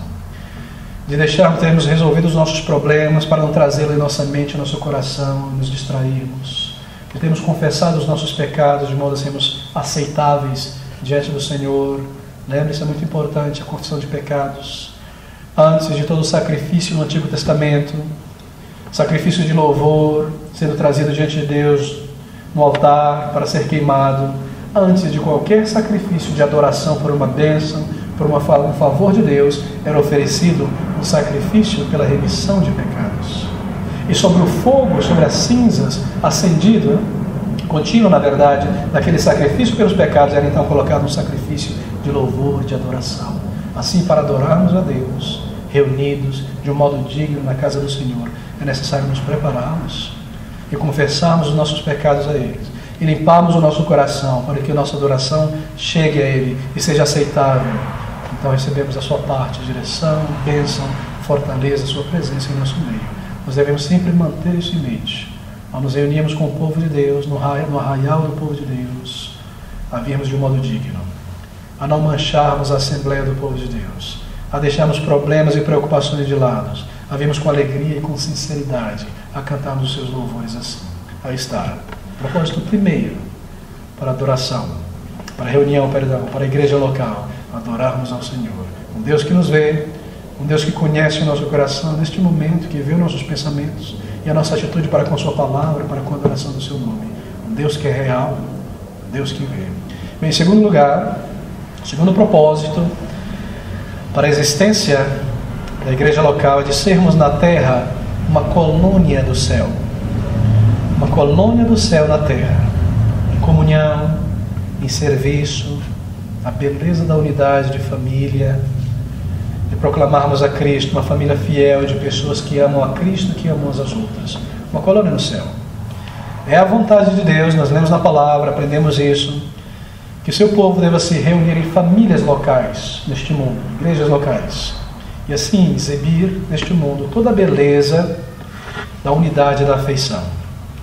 [SPEAKER 1] De termos resolvido os nossos problemas para não trazê-lo em nossa mente, em nosso coração, e nos distrairmos. De termos confessado os nossos pecados de modo a sermos aceitáveis diante do Senhor. Lembre-se, é muito importante a confissão de pecados. Antes de todo o sacrifício no Antigo Testamento, sacrifício de louvor sendo trazido diante de Deus no altar para ser queimado, antes de qualquer sacrifício de adoração por uma bênção, por um favor de Deus, era oferecido um sacrifício pela remissão de pecados. E sobre o fogo, sobre as cinzas, acendido, contínuo na verdade, daquele sacrifício pelos pecados, era então colocado um sacrifício de louvor, de adoração. Assim, para adorarmos a Deus, reunidos de um modo digno na casa do Senhor, é necessário nos prepararmos e confessarmos os nossos pecados a Ele, e limparmos o nosso coração para que a nossa adoração chegue a Ele e seja aceitável. Então recebemos a sua parte, direção, bênção, fortaleza, sua presença em nosso meio. Nós devemos sempre manter isso em mente. Ao nos reunirmos com o povo de Deus, no arraial do povo de Deus, a virmos de um modo digno, a não mancharmos a Assembleia do povo de Deus, a deixarmos problemas e preocupações de lado, a virmos com alegria e com sinceridade, a cantarmos os seus louvores assim. Aí está. Propósito primeiro para a adoração, para a reunião, para a igreja local, adorarmos ao Senhor. Um Deus que nos vê, um Deus que conhece o nosso coração neste momento, que vê os nossos pensamentos e a nossa atitude para com a sua palavra, para com a adoração do seu nome. Um Deus que é real, um Deus que vê. Bem, em segundo lugar, segundo propósito para a existência da igreja local é de sermos na terra uma colônia do céu. Uma colônia do céu na terra, em comunhão, em serviço, a beleza da unidade de família, de proclamarmos a Cristo, uma família fiel de pessoas que amam a Cristo e que amam as outras. Uma colônia no céu. É a vontade de Deus, nós lemos na palavra, aprendemos isso, que seu povo deva se reunir em famílias locais neste mundo, igrejas locais, e assim exibir neste mundo toda a beleza da unidade e da afeição.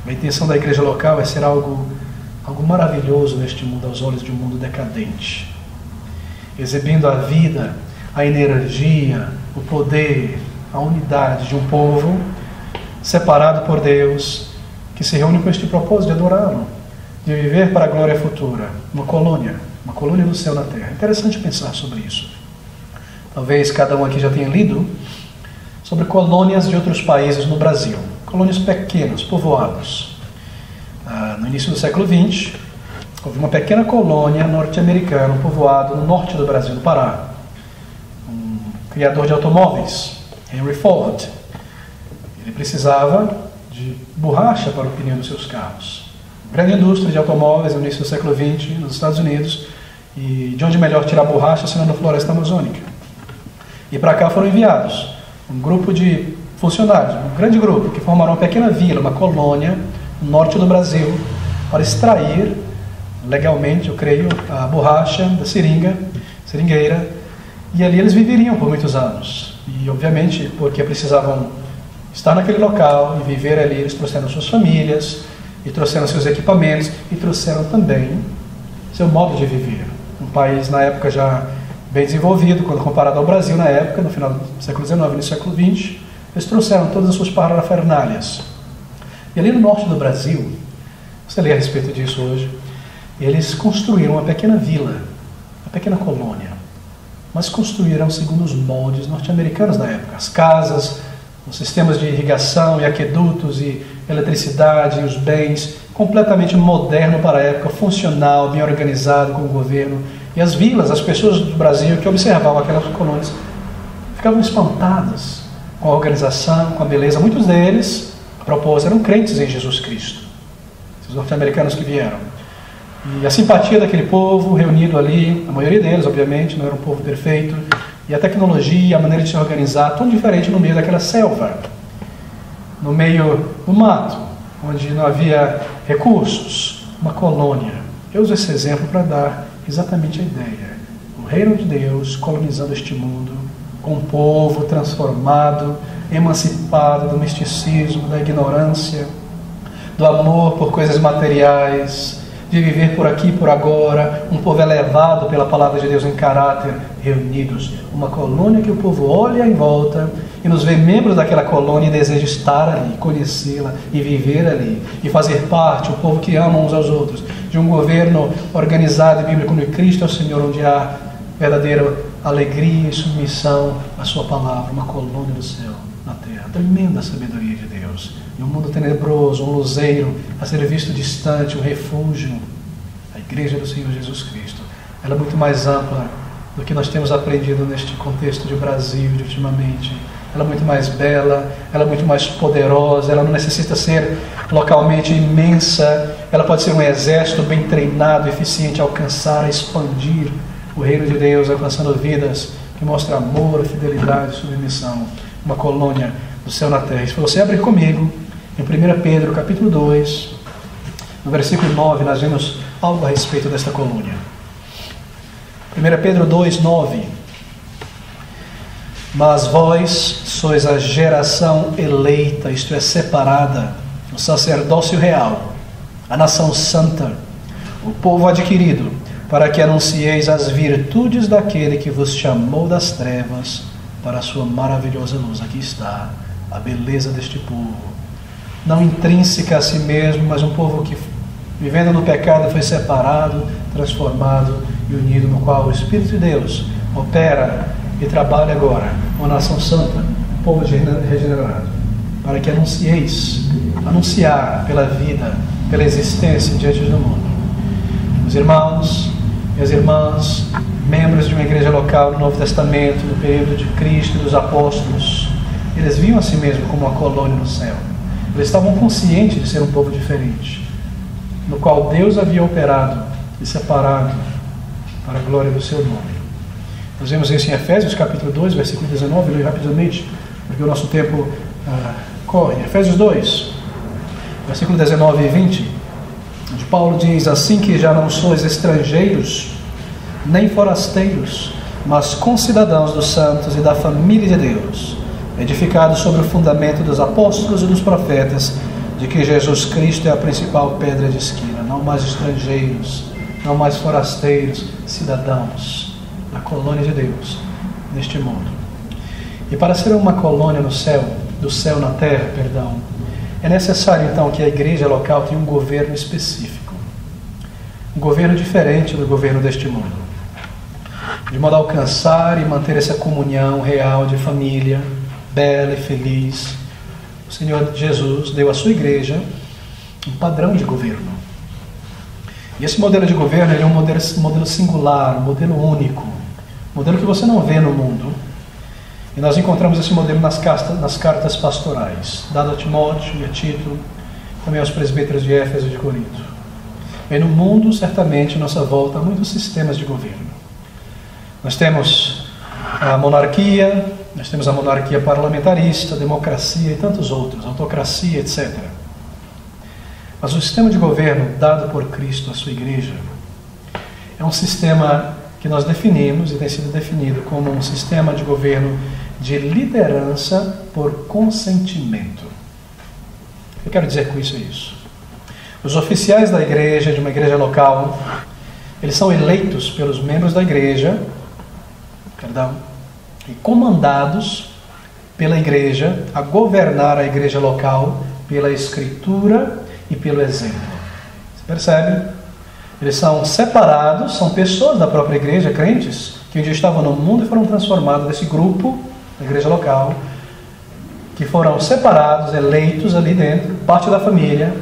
[SPEAKER 1] A intenção da igreja local é ser algo maravilhoso neste mundo, aos olhos de um mundo decadente. exibindo a vida, a energia, o poder, a unidade de um povo separado por Deus, que se reúne com este propósito de adorá-lo, de viver para a glória futura, uma colônia do céu na terra. Interessante pensar sobre isso. Talvez cada um aqui já tenha lido sobre colônias de outros países no Brasil, colônias pequenas, povoados. No início do século XX, houve uma pequena colônia norte-americana, um povoado no norte do Brasil, no Pará. Um criador de automóveis, Henry Ford. Ele precisava de borracha para o pneu dos seus carros. Grande indústria de automóveis no início do século XX, nos Estados Unidos. E de onde melhor tirar borracha senão na floresta amazônica? E para cá foram enviados um grupo de funcionários, um grande grupo, que formaram uma pequena vila, uma colônia, no norte do Brasil, para extrair legalmente, eu creio, a borracha da seringueira, e ali eles viveriam por muitos anos. E obviamente, porque precisavam estar naquele local e viver ali, eles trouxeram suas famílias, e trouxeram seus equipamentos, e trouxeram também seu modo de viver. Um país na época já bem desenvolvido, quando comparado ao Brasil na época, no final do século XIX e no século XX, eles trouxeram todas as suas parafernálias. E ali no norte do Brasil, você lê a respeito disso hoje, eles construíram uma pequena vila, uma pequena colônia, mas construíram segundo os moldes norte-americanos da época. As casas, os sistemas de irrigação e aquedutos e eletricidade e os bens, completamente moderno para a época, funcional, bem organizado com o governo. E as vilas, as pessoas do Brasil que observavam aquelas colônias, ficavam espantadas com a organização, com a beleza. Muitos deles, a propósito, eram crentes em Jesus Cristo, os norte-americanos que vieram. E a simpatia daquele povo reunido ali, a maioria deles, obviamente, não era um povo perfeito, e a tecnologia, a maneira de se organizar, tão diferente no meio daquela selva, no meio do mato, onde não havia recursos, uma colônia. Eu uso esse exemplo para dar exatamente a ideia. O reino de Deus colonizando este mundo, com um povo transformado, emancipado do misticismo, da ignorância, do amor por coisas materiais, de viver por aqui e por agora, um povo elevado pela palavra de Deus em caráter, reunidos, uma colônia que o povo olha em volta e nos vê membros daquela colônia e deseja estar ali, conhecê-la e viver ali, e fazer parte, o povo que ama uns aos outros, de um governo organizado e bíblico no Cristo é o Senhor, onde há verdadeira alegria e submissão à sua palavra, uma colônia do céu na terra, tremenda sabedoria de Deus. E um mundo tenebroso, um luzeiro a ser visto distante, um refúgio. A igreja do Senhor Jesus Cristo, ela é muito mais ampla do que nós temos aprendido neste contexto de Brasil de ultimamente. Ela é muito mais bela, ela é muito mais poderosa, ela não necessita ser localmente imensa, ela pode ser um exército bem treinado, eficiente, alcançar, expandir o reino de Deus, alcançando vidas que mostram amor, fidelidade, submissão. Uma colônia do céu na terra. Se você abrir comigo em 1 Pedro capítulo 2, no versículo 9, nós vemos algo a respeito desta colônia. 1 Pedro 2, 9. Mas vós sois a geração eleita, isto é, separada, o sacerdócio real, a nação santa, o povo adquirido, para que anuncieis as virtudes daquele que vos chamou das trevas para a sua maravilhosa luz. Aqui está a beleza deste povo, não intrínseca a si mesmo, mas um povo que, vivendo no pecado, foi separado, transformado e unido, no qual o Espírito de Deus opera e trabalha agora, uma nação santa, um povo regenerado, para que anunciar pela vida, pela existência diante do mundo. Meus irmãos, minhas irmãs, membros de uma igreja local no Novo Testamento, no período de Cristo e dos apóstolos, eles viam a si mesmos como uma colônia no céu. Eles estavam conscientes de ser um povo diferente, no qual Deus havia operado e separado para a glória do seu nome. Nós vemos isso em Efésios capítulo 2, versículo 19, leio rapidamente, porque o nosso tempo corre. Efésios 2, versículo 19 e 20, onde Paulo diz: assim que já não sois estrangeiros, nem forasteiros, mas concidadãos dos santos e da família de Deus, edificados sobre o fundamento dos apóstolos e dos profetas, de que Jesus Cristo é a principal pedra de esquina. Não mais estrangeiros, não mais forasteiros, cidadãos a colônia de Deus neste mundo. E para ser uma colônia no céu, do céu na terra, perdão, é necessário então que a igreja local tenha um governo específico. Um governo diferente do governo deste mundo. De modo a alcançar e manter essa comunhão real de família, bela e feliz, o Senhor Jesus deu à sua igreja um padrão de governo. E esse modelo de governo é um modelo singular, um modelo único, um modelo que você não vê no mundo. E nós encontramos esse modelo nas cartas pastorais, dado a Timóteo e a Tito, também aos presbíteros de Éfeso e de Corinto. E no mundo, certamente, à nossa volta, há muitos sistemas de governo. Nós temos a monarquia, nós temos a monarquia parlamentarista, a democracia e tantos outros, autocracia, etc. Mas o sistema de governo dado por Cristo à sua igreja é um sistema que nós definimos e tem sido definido como um sistema de governo de liderança por consentimento. Eu quero dizer com isso. Os oficiais da igreja, de uma igreja local, eles são eleitos pelos membros da igreja, e comandados pela igreja a governar a igreja local pela escritura e pelo exemplo. Você percebe? Eles são separados, são pessoas da própria igreja, crentes, que um dia estavam no mundo e foram transformados desse grupo da igreja local, que foram separados, eleitos ali dentro, parte da família,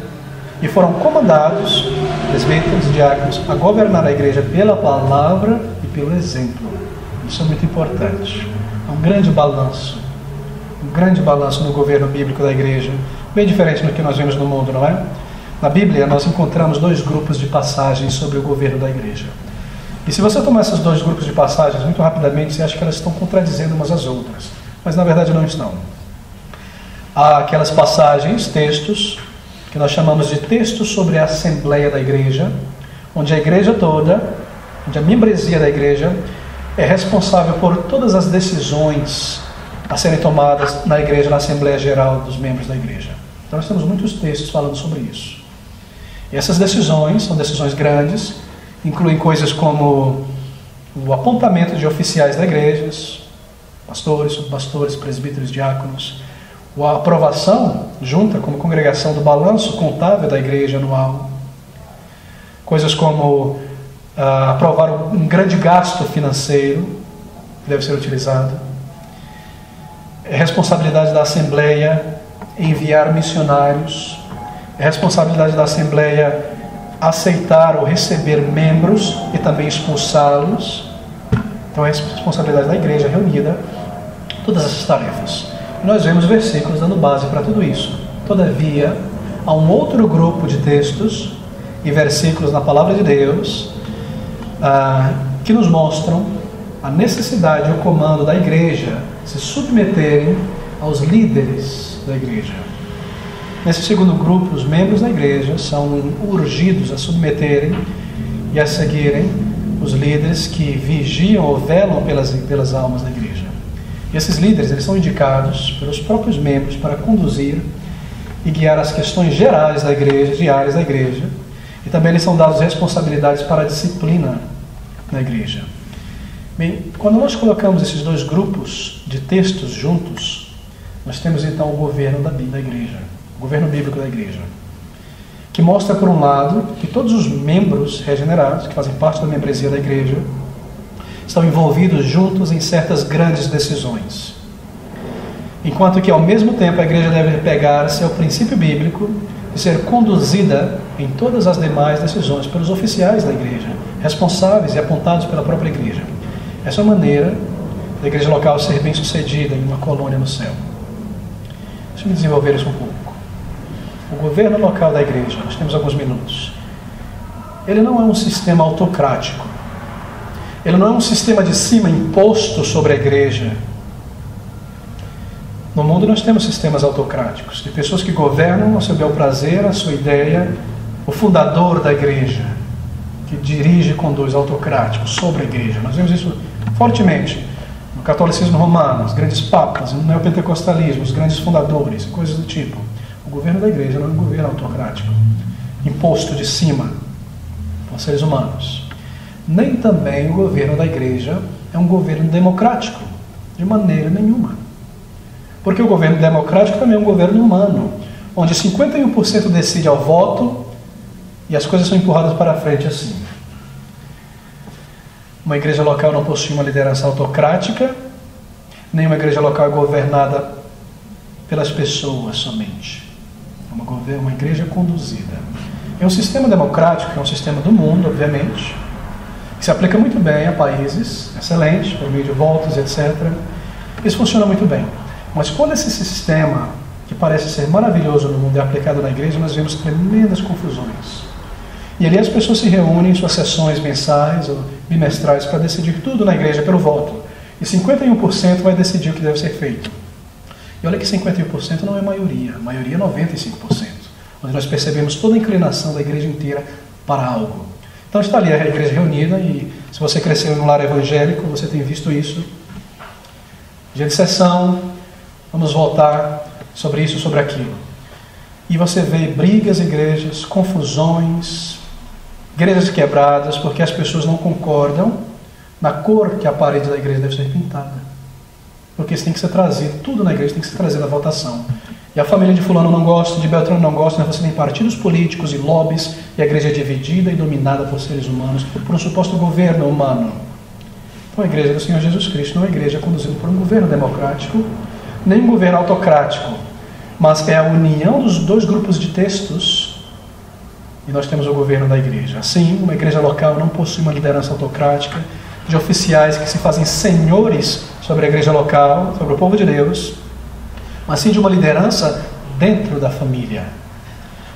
[SPEAKER 1] e foram comandados, presbíteros e diáconos, a governar a igreja pela palavra e pelo exemplo. Isso é muito importante. É um grande balanço no governo bíblico da igreja, bem diferente do que nós vemos no mundo, não é? Na Bíblia, nós encontramos 2 grupos de passagens sobre o governo da igreja. E se você tomar esses 2 grupos de passagens muito rapidamente, você acha que elas estão contradizendo umas às outras. Mas na verdade não estão. Há aquelas passagens, textos, que nós chamamos de textos sobre a assembleia da igreja, onde a igreja toda, onde a membresia da igreja é responsável por todas as decisões a serem tomadas na igreja, na Assembleia Geral dos membros da igreja. Então nós temos muitos textos falando sobre isso. E essas decisões são decisões grandes, incluem coisas como o apontamento de oficiais da igreja, pastores, subpastores, presbíteros, diáconos, a aprovação, junta como congregação, do balanço contábil da igreja anual, coisas como aprovar um grande gasto financeiro que deve ser utilizado, é responsabilidade da Assembleia enviar missionários, é responsabilidade da Assembleia aceitar ou receber membros e também expulsá-los. Então é responsabilidade da igreja reunida, todas essas tarefas. E nós vemos versículos dando base para tudo isso. Todavia, há um outro grupo de textos e versículos na palavra de Deus que nos mostram a necessidade e o comando da igreja se submeterem aos líderes da igreja. Nesse segundo grupo, os membros da igreja são urgidos a submeterem e a seguirem os líderes que vigiam ou velam pelas almas da igreja. E esses líderes, eles são indicados pelos próprios membros para conduzir e guiar as questões gerais da igreja, diárias da igreja, e também eles são dados responsabilidades para a disciplina na igreja. Bem, quando nós colocamos esses 2 grupos de textos juntos, nós temos então o governo da igreja, o governo bíblico da igreja, que mostra, por um lado, que todos os membros regenerados, que fazem parte da membresia da igreja, estão envolvidos juntos em certas grandes decisões. Enquanto que, ao mesmo tempo, a igreja deve pegar-se ao princípio bíblico de ser conduzida em todas as demais decisões pelos oficiais da igreja, responsáveis e apontados pela própria igreja. Essa é a maneira da igreja local ser bem sucedida em uma colônia no céu. Deixa eu desenvolver isso um pouco. O governo local da igreja, nós temos alguns minutos, ele não é um sistema autocrático. Ele não é um sistema de cima imposto sobre a igreja. No mundo nós temos sistemas autocráticos, de pessoas que governam ao seu bel prazer, a sua ideia, o fundador da igreja, que dirige e conduz, autocrático, sobre a igreja. Nós vemos isso fortemente no catolicismo romano, os grandes papas, no neopentecostalismo, os grandes fundadores, coisas do tipo. O governo da igreja não é um governo autocrático, imposto de cima por seres humanos. nem também o governo da igreja é um governo democrático, de maneira nenhuma. Porque o governo democrático também é um governo humano, onde 51% decide ao voto e as coisas são empurradas para frente assim. Uma igreja local não possui uma liderança autocrática, nem uma igreja local é governada pelas pessoas somente. É uma igreja conduzida. É um sistema democrático, é um sistema do mundo, obviamente, que se aplica muito bem a países, excelente, por meio de votos, etc. Isso funciona muito bem. Mas quando esse sistema, que parece ser maravilhoso no mundo, é aplicado na igreja, nós vemos tremendas confusões. E ali as pessoas se reúnem em suas sessões mensais ou bimestrais para decidir tudo na igreja pelo voto. E 51% vai decidir o que deve ser feito. E olha que 51% não é maioria, a maioria é 95%. Onde nós percebemos toda a inclinação da igreja inteira para algo. Então está ali a igreja reunida, e se você cresceu em um lar evangélico, você tem visto isso. Dia de sessão, vamos voltar sobre isso, sobre aquilo. E você vê brigas, igrejas, confusões, igrejas quebradas, porque as pessoas não concordam na cor que a parede da igreja deve ser pintada. Porque isso tem que ser trazido, tudo na igreja tem que ser trazido à votação. E a família de fulano não gosta, de Beltrano não gosta, mas você tem partidos políticos e lobbies, e a igreja é dividida e dominada por seres humanos, por um suposto governo humano. Então a igreja do Senhor Jesus Cristo não é uma igreja conduzida por um governo democrático, nem um governo autocrático, mas é a união dos dois grupos de textos, e nós temos o governo da igreja. Assim, uma igreja local não possui uma liderança autocrática, de oficiais que se fazem senhores sobre a igreja local, sobre o povo de Deus, mas sim de uma liderança dentro da família,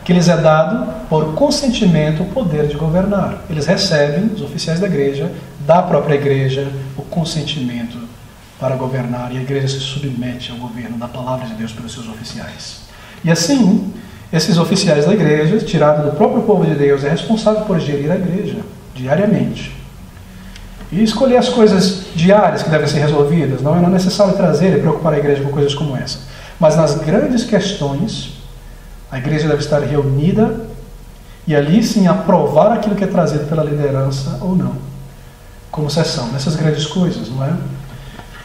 [SPEAKER 1] que lhes é dado por consentimento o poder de governar. Eles recebem, os oficiais da igreja, da própria igreja, o consentimento para governar, e a igreja se submete ao governo da palavra de Deus pelos seus oficiais. E assim, esses oficiais da igreja, tirados do próprio povo de Deus, é responsável por gerir a igreja diariamente. E escolher as coisas diárias que devem ser resolvidas. Não é necessário trazer e preocupar a igreja com coisas como essa. Mas nas grandes questões, a igreja deve estar reunida e ali sim aprovar aquilo que é trazido pela liderança ou não. Como sessão, nessas grandes coisas, não é?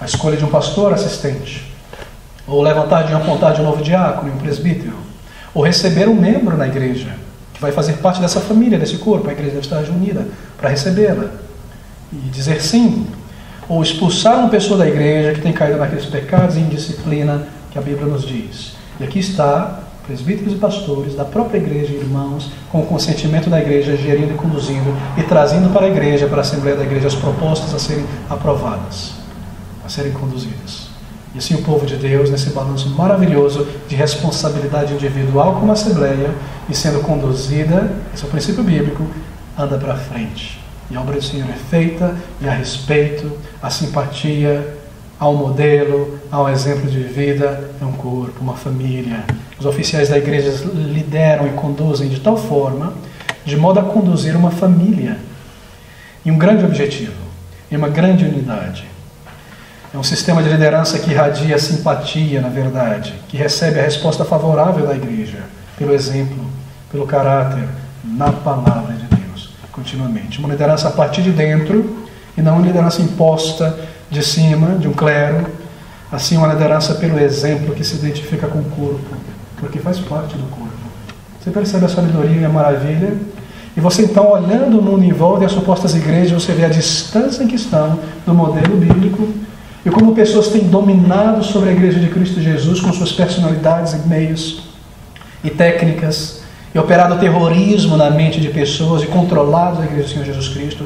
[SPEAKER 1] A escolha de um pastor assistente, ou levantar e apontar de um novo diácono, um presbítero, ou receber um membro na igreja, que vai fazer parte dessa família, desse corpo. A igreja deve estar reunida para recebê-la e dizer sim, ou expulsar uma pessoa da igreja que tem caído naqueles pecados e indisciplina que a Bíblia nos diz. E aqui está, presbíteros e pastores da própria igreja, irmãos, com o consentimento da igreja, gerindo e conduzindo e trazendo para a igreja, para a Assembleia da Igreja, as propostas a serem aprovadas, a serem conduzidas. E assim o povo de Deus, nesse balanço maravilhoso de responsabilidade individual como Assembleia, e sendo conduzida, esse é o princípio bíblico, anda para frente. E a obra do Senhor é feita, e há respeito, há simpatia, há um modelo, há um exemplo de vida, é um corpo, uma família. Os oficiais da igreja lideram e conduzem de tal forma, de modo a conduzir uma família em um grande objetivo, em uma grande unidade. É um sistema de liderança que irradia simpatia, na verdade, que recebe a resposta favorável da igreja, pelo exemplo, pelo caráter, na palavra de Deus. Continuamente. Uma liderança a partir de dentro e não uma liderança imposta de cima, de um clero. Assim, uma liderança pelo exemplo que se identifica com o corpo, porque faz parte do corpo. Você percebe a sabedoria e a maravilha? E você então, olhando no nível das supostas igrejas, você vê a distância em que estão do modelo bíblico e como pessoas têm dominado sobre a igreja de Cristo Jesus com suas personalidades e meios e técnicas, e operado terrorismo na mente de pessoas e controlado a igreja do Senhor Jesus Cristo,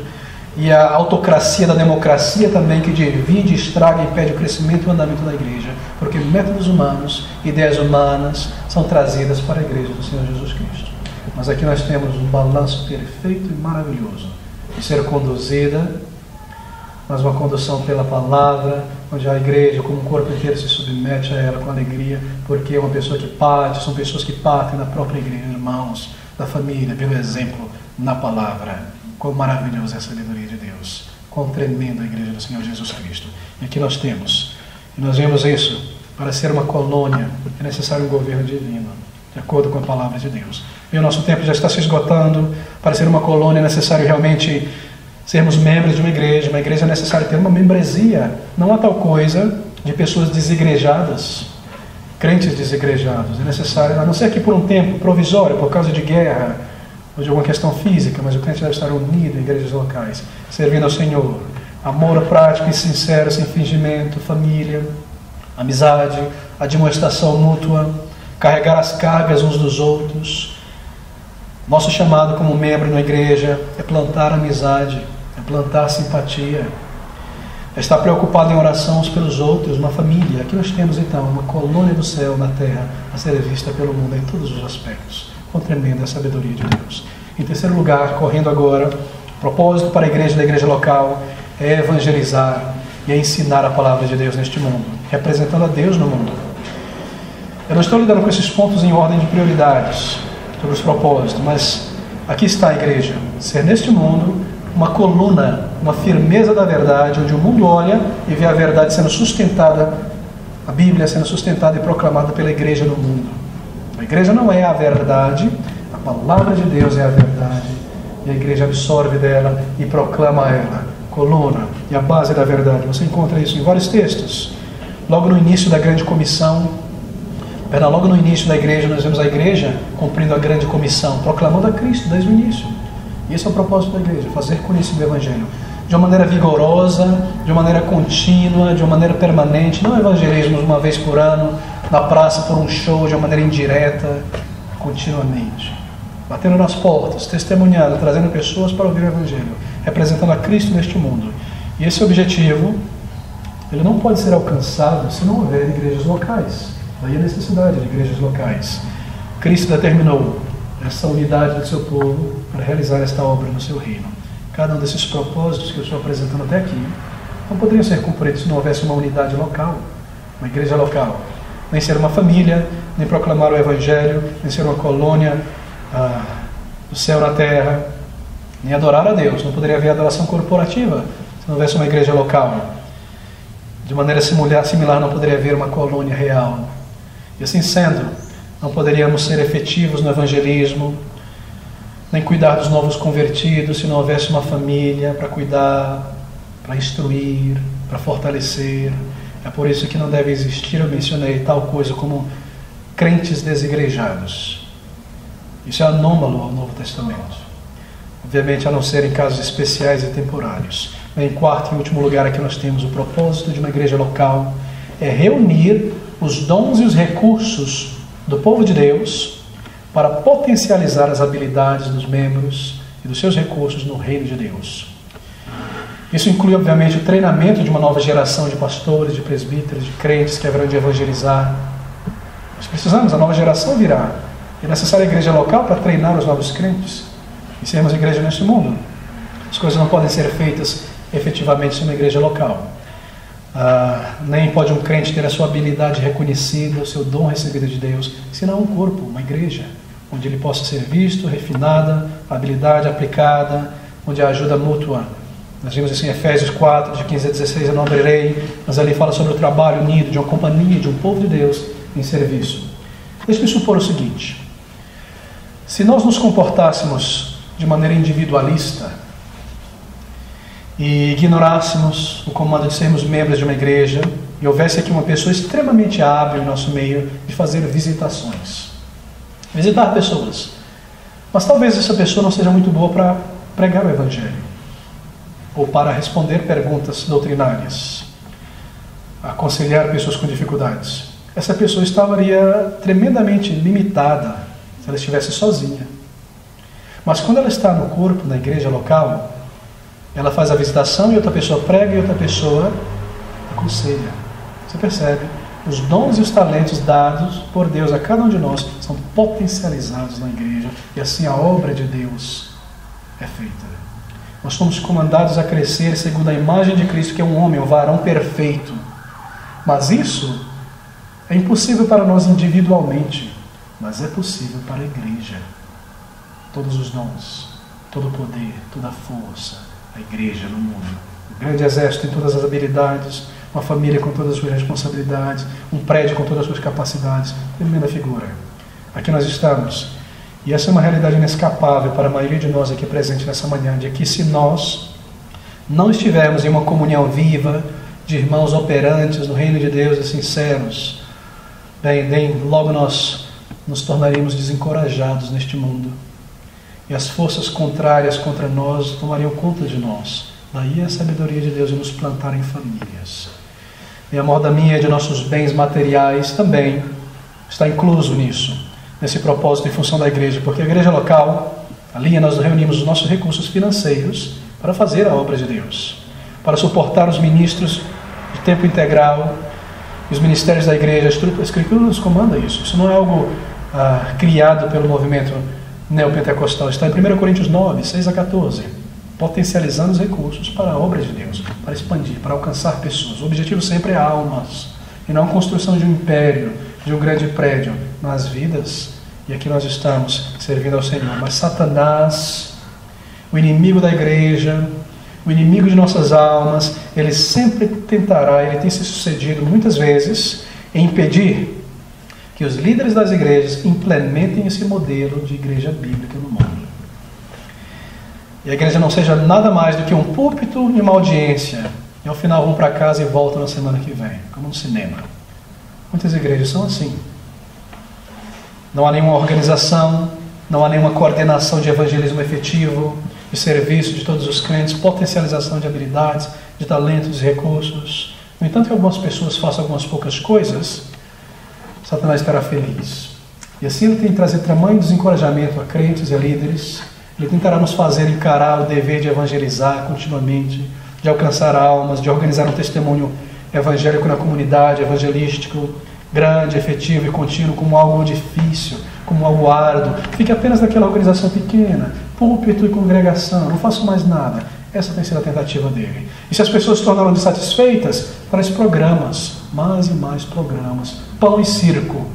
[SPEAKER 1] e a autocracia da democracia também, que divide, estraga e impede o crescimento e o andamento da igreja, porque métodos humanos, ideias humanas são trazidas para a igreja do Senhor Jesus Cristo. Mas aqui nós temos um balanço perfeito e maravilhoso de ser conduzida, mas uma condução pela palavra, onde a igreja, como um corpo inteiro, se submete a ela com alegria, porque é uma pessoa que parte, são pessoas que partem da própria igreja, irmãos, da família, pelo exemplo, na palavra. Quão maravilhosa é a sabedoria de Deus, quão tremenda a igreja do Senhor Jesus Cristo. E aqui nós temos, e nós vemos isso, para ser uma colônia, é necessário um governo divino, de acordo com a palavra de Deus. E o nosso tempo já está se esgotando. Para ser uma colônia é necessário realmente sermos membros de uma igreja é necessário ter uma membresia. Não há tal coisa de pessoas desigrejadas, crentes desigrejados. É necessário, a não ser que por um tempo provisório, por causa de guerra ou de alguma questão física, mas o crente deve estar unido em igrejas locais, servindo ao Senhor. Amor prático e sincero, sem fingimento, família, amizade, admoestação mútua, carregar as cargas uns dos outros. Nosso chamado como membro na igreja é plantar amizade, é plantar simpatia, é estar preocupado em oração uns pelos outros, uma família. Aqui nós temos então uma colônia do céu na terra a ser vista pelo mundo em todos os aspectos, com tremenda sabedoria de Deus. Em terceiro lugar, correndo agora, propósito para a igreja da igreja local é evangelizar e é ensinar a palavra de Deus neste mundo, representando a Deus no mundo. Eu não estou lidando com esses pontos em ordem de prioridades sobre os propósitos, mas aqui está a igreja, ser neste mundo uma coluna, uma firmeza da verdade, onde o mundo olha e vê a verdade sendo sustentada, a Bíblia sendo sustentada e proclamada pela igreja no mundo. A igreja não é a verdade, a palavra de Deus é a verdade, e a igreja absorve dela e proclama ela, coluna e a base da verdade. Você encontra isso em vários textos. Logo no início da grande comissão, logo no início da igreja, nós vemos a igreja cumprindo a grande comissão, proclamando a Cristo desde o início. E esse é o propósito da igreja, fazer conhecido o Evangelho. De uma maneira vigorosa, de uma maneira contínua, de uma maneira permanente, não evangelismos uma vez por ano, na praça por um show, de uma maneira indireta, continuamente. Batendo nas portas, testemunhando, trazendo pessoas para ouvir o Evangelho, representando a Cristo neste mundo. E esse objetivo, ele não pode ser alcançado se não houver igrejas locais. Daí a necessidade de igrejas locais. Cristo determinou essa unidade do seu povo para realizar esta obra no seu reino. Cada um desses propósitos que eu estou apresentando até aqui não poderiam ser cumpridos se não houvesse uma unidade local, uma igreja local. Nem ser uma família, nem proclamar o Evangelho, nem ser uma colônia do céu na terra, nem adorar a Deus. Não poderia haver adoração corporativa se não houvesse uma igreja local. De maneira similar não poderia haver uma colônia real. E assim sendo, não poderíamos ser efetivos no evangelismo, nem cuidar dos novos convertidos se não houvesse uma família para cuidar, para instruir, para fortalecer. É por isso que não deve existir, eu mencionei tal coisa como crentes desigrejados. Isso é anômalo ao Novo Testamento. Obviamente, a não ser em casos especiais e temporários. Em quarto e último lugar, aqui nós temos o propósito de uma igreja local, é reunir os dons e os recursos do povo de Deus para potencializar as habilidades dos membros e dos seus recursos no reino de Deus. Isso inclui, obviamente, o treinamento de uma nova geração de pastores, de presbíteros, de crentes que haverão de evangelizar. Nós precisamos, a nova geração virá. É necessária a igreja local para treinar os novos crentes e sermos igreja neste mundo. As coisas não podem ser feitas efetivamente sem uma igreja local. Nem pode um crente ter a sua habilidade reconhecida, o seu dom recebido de Deus, senão um corpo, uma igreja, onde ele possa ser visto, refinada, a habilidade aplicada, onde a ajuda mútua. Nós vimos isso em Efésios 4, de 15 a 16, eu não abrirei, mas ali fala sobre o trabalho unido de uma companhia, de um povo de Deus em serviço. Deixe-me supor o seguinte: se nós nos comportássemos de maneira individualista e ignorássemos o comando de sermos membros de uma igreja e houvesse aqui uma pessoa extremamente hábil em nosso meio de fazer visitações, visitar pessoas, mas talvez essa pessoa não seja muito boa para pregar o Evangelho ou para responder perguntas doutrinárias, aconselhar pessoas com dificuldades. Essa pessoa estaria tremendamente limitada se ela estivesse sozinha. Mas quando ela está no corpo, na igreja local, ela faz a visitação e outra pessoa prega e outra pessoa aconselha. Você percebe? Os dons e os talentos dados por Deus a cada um de nós são potencializados na igreja e assim a obra de Deus é feita. Nós somos comandados a crescer segundo a imagem de Cristo, que é um homem, um varão perfeito. Mas isso é impossível para nós individualmente, mas é possível para a igreja. Todos os dons, todo o poder, toda a força, a igreja no mundo. Um grande exército tem todas as habilidades, uma família com todas as suas responsabilidades, um prédio com todas as suas capacidades. Tremenda figura. Aqui nós estamos. E essa é uma realidade inescapável para a maioria de nós aqui presente nessa manhã, de que se nós não estivermos em uma comunhão viva de irmãos operantes no reino de Deus e sinceros, bem, logo nós nos tornaríamos desencorajados neste mundo. E as forças contrárias contra nós tomariam conta de nós. Daí a sabedoria de Deus de nos plantar em famílias. E a morda minha de nossos bens materiais também está incluso nisso, nesse propósito e função da igreja, porque a igreja local, ali nós reunimos os nossos recursos financeiros para fazer a obra de Deus, para suportar os ministros de tempo integral, os ministérios da igreja. A Escritura nos comanda isso. Isso não é algo criado pelo movimento neopentecostal. Está em 1 Coríntios 9, 6 a 14. Potencializando os recursos para a obra de Deus, para expandir, para alcançar pessoas. O objetivo sempre é almas, e não a construção de um império, de um grande prédio, nas vidas. E aqui nós estamos servindo ao Senhor. Mas Satanás, o inimigo da igreja, o inimigo de nossas almas, ele sempre tentará, ele tem se sucedido muitas vezes, em impedir que os líderes das igrejas implementem esse modelo de igreja bíblica no mundo. E a igreja não seja nada mais do que um púlpito e uma audiência, e ao final vão para casa e voltam na semana que vem, como no cinema. Muitas igrejas são assim. Não há nenhuma organização, não há nenhuma coordenação de evangelismo efetivo, de serviço de todos os crentes, potencialização de habilidades, de talentos e recursos. No entanto, que algumas pessoas façam algumas poucas coisas, Satanás estará feliz. E assim ele tem que trazer tamanho desencorajamento a crentes e a líderes. Ele tentará nos fazer encarar o dever de evangelizar continuamente, de alcançar almas, de organizar um testemunho evangélico na comunidade, evangelístico, grande, efetivo e contínuo, como algo difícil, como algo árduo. Fique apenas naquela organização pequena, púlpito e congregação, não faço mais nada. Essa tem sido a tentativa dele. E se as pessoas se tornaram insatisfeitas, traz programas, mais e mais programas, pão e circo,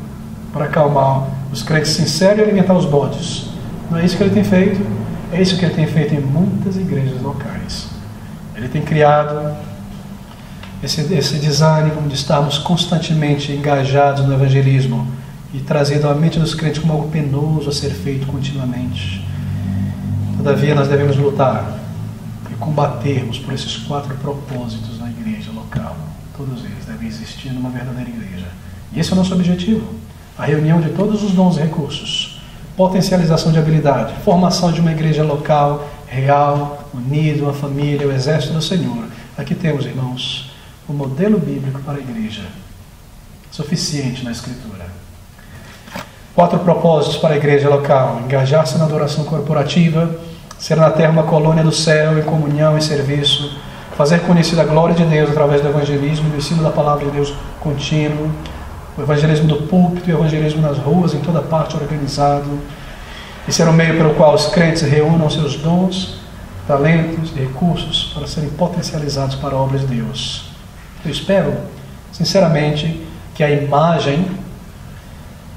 [SPEAKER 1] para acalmar os crentes sinceros e alimentar os bodes. Não é isso que ele tem feito? É isso que ele tem feito em muitas igrejas locais. Ele tem criado esse desânimo de estarmos constantemente engajados no evangelismo e trazido à mente dos crentes como algo penoso a ser feito continuamente. Todavia, nós devemos lutar e combatermos por esses 4 propósitos na igreja local. Todos eles devem existir numa verdadeira igreja. E esse é o nosso objetivo. A reunião de todos os dons e recursos. Potencialização de habilidade. Formação de uma igreja local, real, unida, uma família, o exército do Senhor. Aqui temos, irmãos, o modelo bíblico para a igreja. Suficiente na Escritura. 4 propósitos para a igreja local. Engajar-se na adoração corporativa, ser na terra uma colônia do céu, em comunhão e serviço, fazer conhecida a glória de Deus através do evangelismo, do ensino da palavra de Deus contínuo, o evangelismo do púlpito e o evangelismo nas ruas, em toda parte organizado, e ser o meio pelo qual os crentes reúnam seus dons, talentos e recursos para serem potencializados para a obra de Deus. Eu espero, sinceramente, que a imagem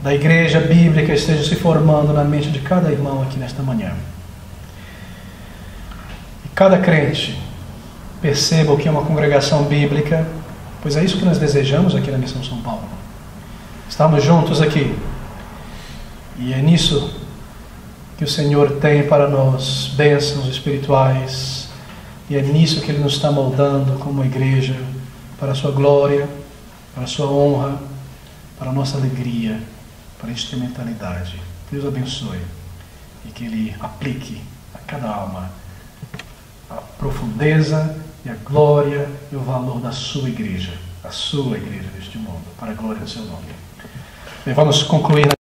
[SPEAKER 1] da igreja bíblica esteja se formando na mente de cada irmão aqui nesta manhã. E cada crente perceba o que é uma congregação bíblica, pois é isso que nós desejamos aqui na Missão São Paulo. Estamos juntos aqui. E é nisso que o Senhor tem para nós bênçãos espirituais. E é nisso que Ele nos está moldando como igreja, para a sua glória, para a sua honra, para a nossa alegria, para a instrumentalidade. Deus abençoe e que Ele aplique a cada alma a profundeza e a glória e o valor da sua igreja, a sua igreja deste mundo, para a glória do seu nome. Bem, vamos concluir.